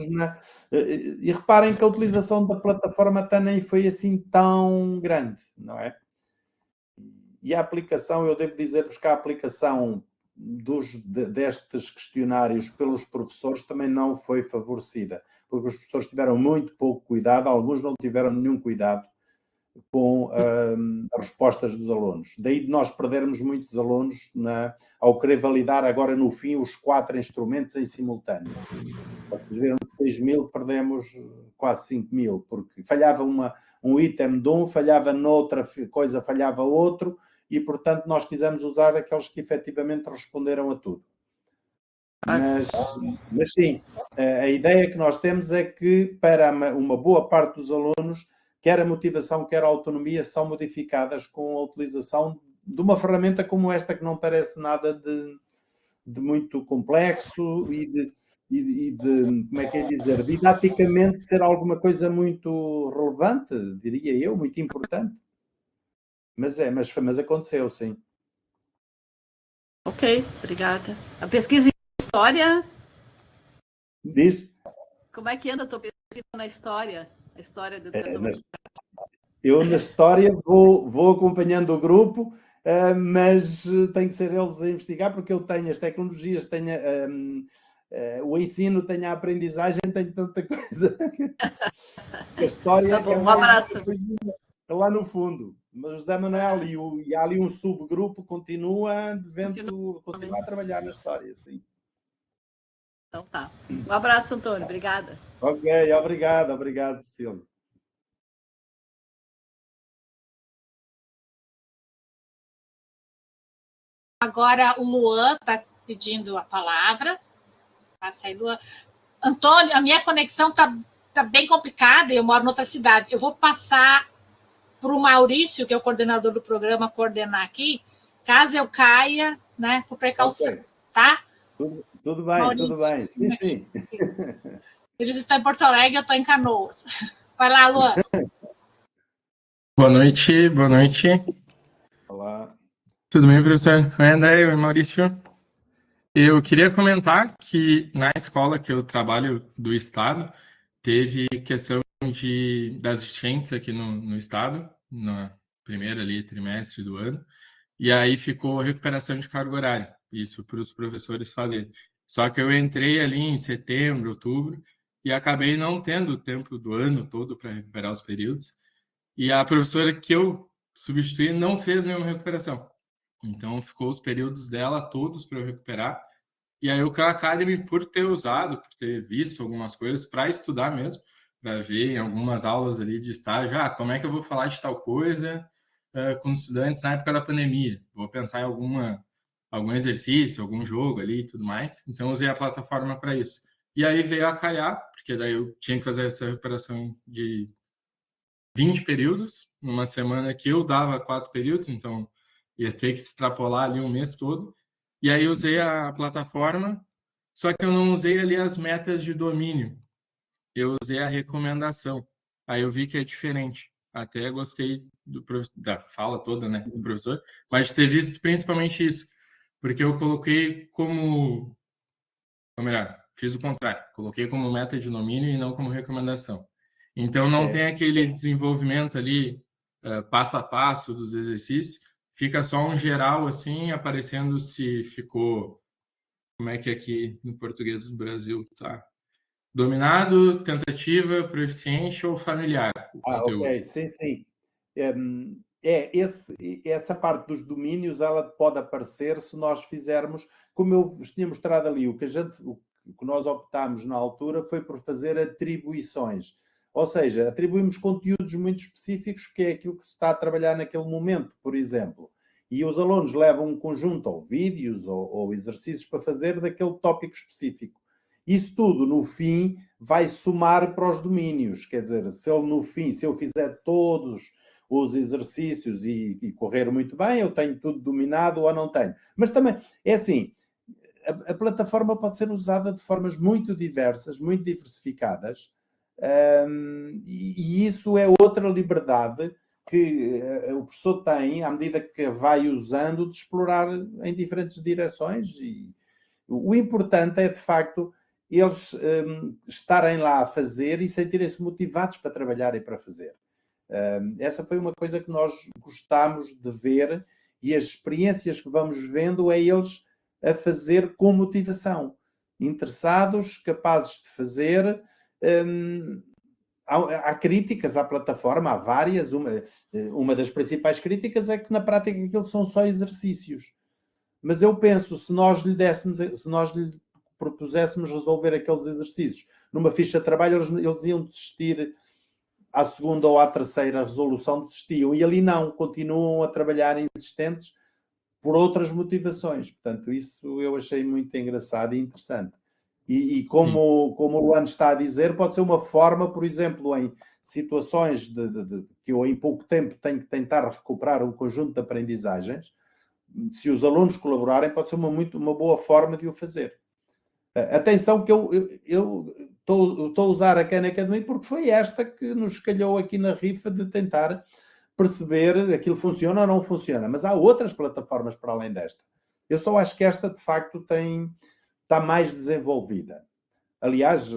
E reparem que a utilização da plataforma nem foi assim tão grande, não é? E a aplicação, eu devo dizer-vos que a aplicação destes questionários pelos professores também não foi favorecida, porque os professores tiveram muito pouco cuidado, alguns não tiveram nenhum cuidado com as respostas dos alunos. Daí de nós perdermos muitos alunos ao querer validar agora no fim os 4 instrumentos em simultâneo. Vocês viram que 6.000 perdemos quase 5.000, porque falhava um item de falhava noutra coisa, falhava outro, e portanto nós quisemos usar aqueles que efetivamente responderam a tudo. Mas sim, a ideia que nós temos é que para uma boa parte dos alunos, quer a motivação, quer a autonomia, são modificadas com a utilização de uma ferramenta como esta, que não parece nada de muito complexo e de, como é que é dizer, didaticamente ser alguma coisa muito relevante, diria eu, muito importante. Mas aconteceu, sim. Ok, obrigada. A pesquisa em história... Diz? Como é que anda a tua pesquisa na história? A história da educação? Eu, na história, vou acompanhando o grupo, mas tem que ser eles a investigar, porque eu tenho as tecnologias, tenho o ensino, tenho a aprendizagem, tenho tanta coisa. A história tá bom, um abraço. É lá no fundo. Mas o José Manuel e há ali um subgrupo continua a trabalhar na história, sim. Então tá. Um abraço, Antônio. Obrigada. Ok, obrigado, Cecília. Agora o Luan está pedindo a palavra. Passa aí, Luan. Antônio, a minha conexão tá bem complicada, eu moro em outra cidade. Eu vou passar para o Maurício, que é o coordenador do programa, coordenar aqui, caso eu caia, né, por precaução, okay. Tá? Tudo bem, Maurício, tudo bem. Sim. Eles estão em Porto Alegre, eu estou em Canoas. Vai lá, Luan. Boa noite. Olá. Tudo bem, professor? Oi, André, oi, Maurício. Eu queria comentar que na escola que eu trabalho do Estado, teve questão das enchentes aqui no Estado, no primeiro ali, trimestre do ano, e aí ficou recuperação de carga horária, isso para os professores fazerem. Só que eu entrei ali em setembro, outubro, e acabei não tendo o tempo do ano todo para recuperar os períodos, e a professora que eu substituí não fez nenhuma recuperação. Então, ficou os períodos dela todos para eu recuperar. E aí o Khan Academy, por ter usado, por ter visto algumas coisas, para estudar mesmo, para ver em algumas aulas ali de estágio, como é que eu vou falar de tal coisa com os estudantes na época da pandemia? Vou pensar em algum exercício, algum jogo ali e tudo mais. Então, usei a plataforma para isso. E aí veio a calhar, porque daí eu tinha que fazer essa recuperação de 20 períodos, numa semana que eu dava 4 períodos, então ia ter que extrapolar ali um mês todo. E aí usei a plataforma, só que eu não usei ali as metas de domínio. Eu usei a recomendação. Aí eu vi que é diferente. Até gostei da fala toda, né, do professor, mas de ter visto principalmente isso, porque eu coloquei como... Ou melhor, fiz o contrário. Coloquei como meta de domínio e não como recomendação. Então, não tem aquele desenvolvimento ali, passo a passo dos exercícios. Fica só um geral, assim, aparecendo se ficou... Como é que aqui no português do Brasil tá? Dominado, tentativa, proficiente ou familiar? O conteúdo. Ok, sim. Essa parte dos domínios, ela pode aparecer se nós fizermos, como eu vos tinha mostrado ali, o que nós optámos na altura foi por fazer atribuições. Ou seja, atribuímos conteúdos muito específicos, que é aquilo que se está a trabalhar naquele momento, por exemplo. E os alunos levam um conjunto, ou vídeos, ou exercícios para fazer daquele tópico específico. Isso tudo, no fim, vai somar para os domínios. Quer dizer, se ele no fim, se eu fizer todos os exercícios e correr muito bem, eu tenho tudo dominado ou não tenho. Mas também, é assim, a plataforma pode ser usada de formas muito diversas, muito diversificadas, e isso é outra liberdade que o professor tem, à medida que vai usando, de explorar em diferentes direções. E o importante é, de facto, eles estarem lá a fazer e sentirem-se motivados para trabalhar e para fazer. Essa foi uma coisa que nós gostámos de ver, e as experiências que vamos vendo é eles a fazer com motivação, interessados, capazes de fazer. Há críticas à plataforma, há várias. Uma das principais críticas é que na prática aquilo são só exercícios. Mas eu penso, se nós lhe propuséssemos resolver aqueles exercícios numa ficha de trabalho, eles iam desistir à segunda ou à terceira resolução, desistiam. E ali não, continuam a trabalhar insistentes por outras motivações. Portanto, isso eu achei muito engraçado e interessante. E como o Luan está a dizer, pode ser uma forma, por exemplo, em situações que eu em pouco tempo tenho que tentar recuperar um conjunto de aprendizagens, se os alunos colaborarem, pode ser uma boa forma de o fazer. Atenção que eu estou a usar a Khan Academy porque foi esta que nos calhou aqui na rifa de tentar perceber aquilo funciona ou não funciona. Mas há outras plataformas para além desta. Eu só acho que esta, de facto, está mais desenvolvida. Aliás,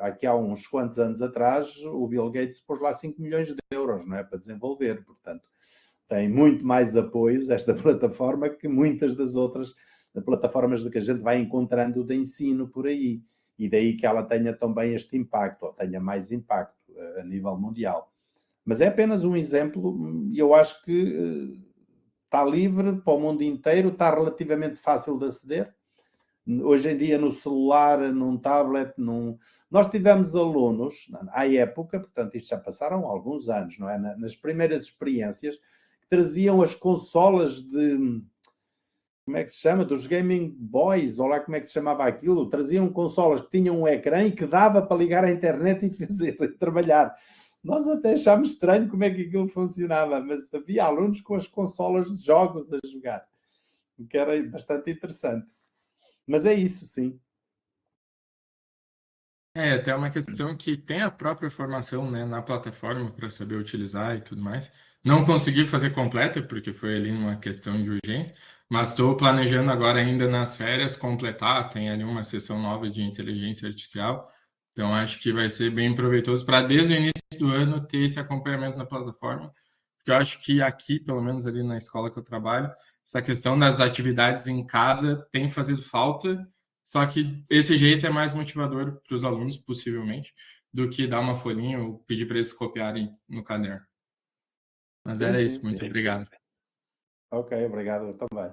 aqui há uns quantos anos atrás, o Bill Gates pôs lá 5 milhões de euros, não é, para desenvolver. Portanto, tem muito mais apoios esta plataforma que muitas das outras plataformas de que a gente vai encontrando de ensino por aí. E daí que ela tenha também este impacto, ou tenha mais impacto a nível mundial. Mas é apenas um exemplo, e eu acho que está livre para o mundo inteiro, está relativamente fácil de aceder. Hoje em dia, no celular, num tablet, nós tivemos alunos, à época, portanto, isto já passaram alguns anos, não é? Nas primeiras experiências, que traziam as consolas como é que se chama? Dos Gaming Boys, ou lá como é que se chamava aquilo, traziam consolas que tinham um ecrã e que dava para ligar à internet e fazer, trabalhar. Nós até achámos estranho como é que aquilo funcionava, mas havia alunos com as consolas de jogos a jogar, o que era bastante interessante. Mas é isso, sim. É, até uma questão que tem a própria formação, né, na plataforma para saber utilizar e tudo mais. Não consegui fazer completa, porque foi ali uma questão de urgência, mas estou planejando agora ainda nas férias completar, tem ali uma sessão nova de inteligência artificial, então acho que vai ser bem proveitoso para desde o início do ano ter esse acompanhamento na plataforma, porque eu acho que aqui, pelo menos ali na escola que eu trabalho, essa questão das atividades em casa tem fazido falta. Só que esse jeito é mais motivador para os alunos, possivelmente, do que dar uma folhinha ou pedir para eles copiarem no caderno. Mas era isso, muito obrigado. Ok, obrigado, eu também.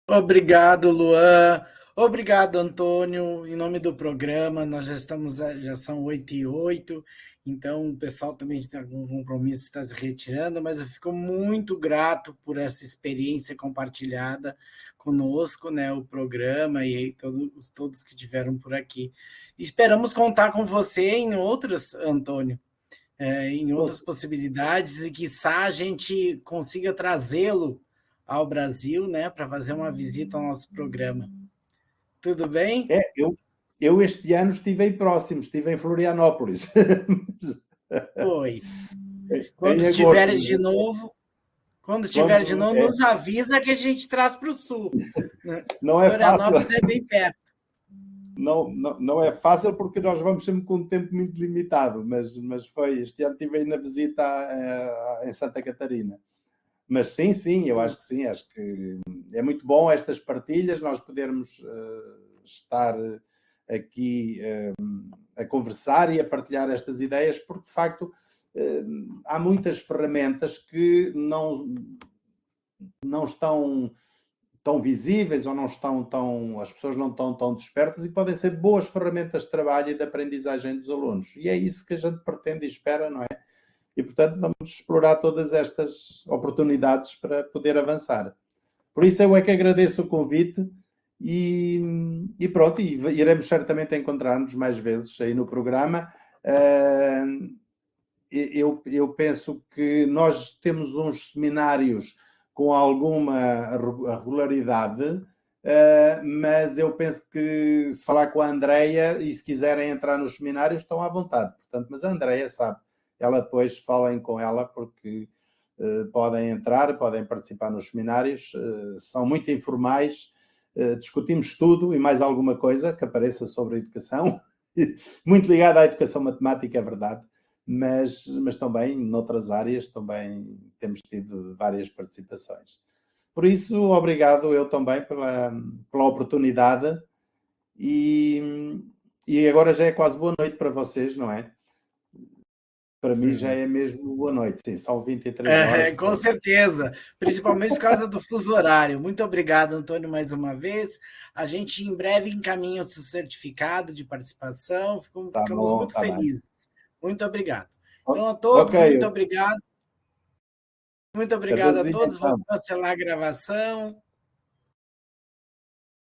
Obrigado, Luan. Obrigado, Antônio. Em nome do programa, nós já são 8h08, então o pessoal também tem algum compromisso, está se retirando, mas eu fico muito grato por essa experiência compartilhada conosco, né, o programa e todos que estiveram por aqui. Esperamos contar com você em outras, Antônio, em outras possibilidades, e quiçá a gente consiga trazê-lo ao Brasil, né, para fazer uma visita ao nosso programa. Tudo bem? Eu este ano estive aí próximo, estive em Florianópolis. Pois. Quando estiveres de novo, nos avisa que a gente traz para o sul. Não é Florianópolis fácil. É bem perto. Não é fácil porque nós vamos sempre com um tempo muito limitado, mas este ano estive aí na visita em Santa Catarina. Mas sim, eu acho que sim, acho que é muito bom estas partilhas, nós podermos estar aqui a conversar e a partilhar estas ideias, porque de facto há muitas ferramentas que não estão tão visíveis ou as pessoas não estão tão despertas, e podem ser boas ferramentas de trabalho e de aprendizagem dos alunos. E é isso que a gente pretende e espera, não é? E, portanto, vamos explorar todas estas oportunidades para poder avançar. Por isso, eu é que agradeço o convite E pronto, e iremos certamente encontrar-nos mais vezes aí no programa. Eu penso que nós temos uns seminários com alguma regularidade, mas eu penso que se falar com a Andreia e se quiserem entrar nos seminários estão à vontade, portanto, mas a Andreia sabe, ela depois falem com ela porque podem entrar, podem participar nos seminários, são muito informais, discutimos tudo e mais alguma coisa que apareça sobre a educação, muito ligada à educação matemática, é verdade, mas também noutras áreas também temos tido várias participações. Por isso, obrigado eu também pela oportunidade e agora já é quase boa noite para vocês, não é? Para mim já é mesmo boa noite, sim, são 23 horas. Com certeza, principalmente por causa do fuso horário. Muito obrigado, Antônio, mais uma vez. A gente em breve encaminha o seu certificado de participação, ficamos muito felizes. Muito obrigado. Então, a todos, muito obrigado. Muito obrigado a todos. Vamos cancelar a gravação.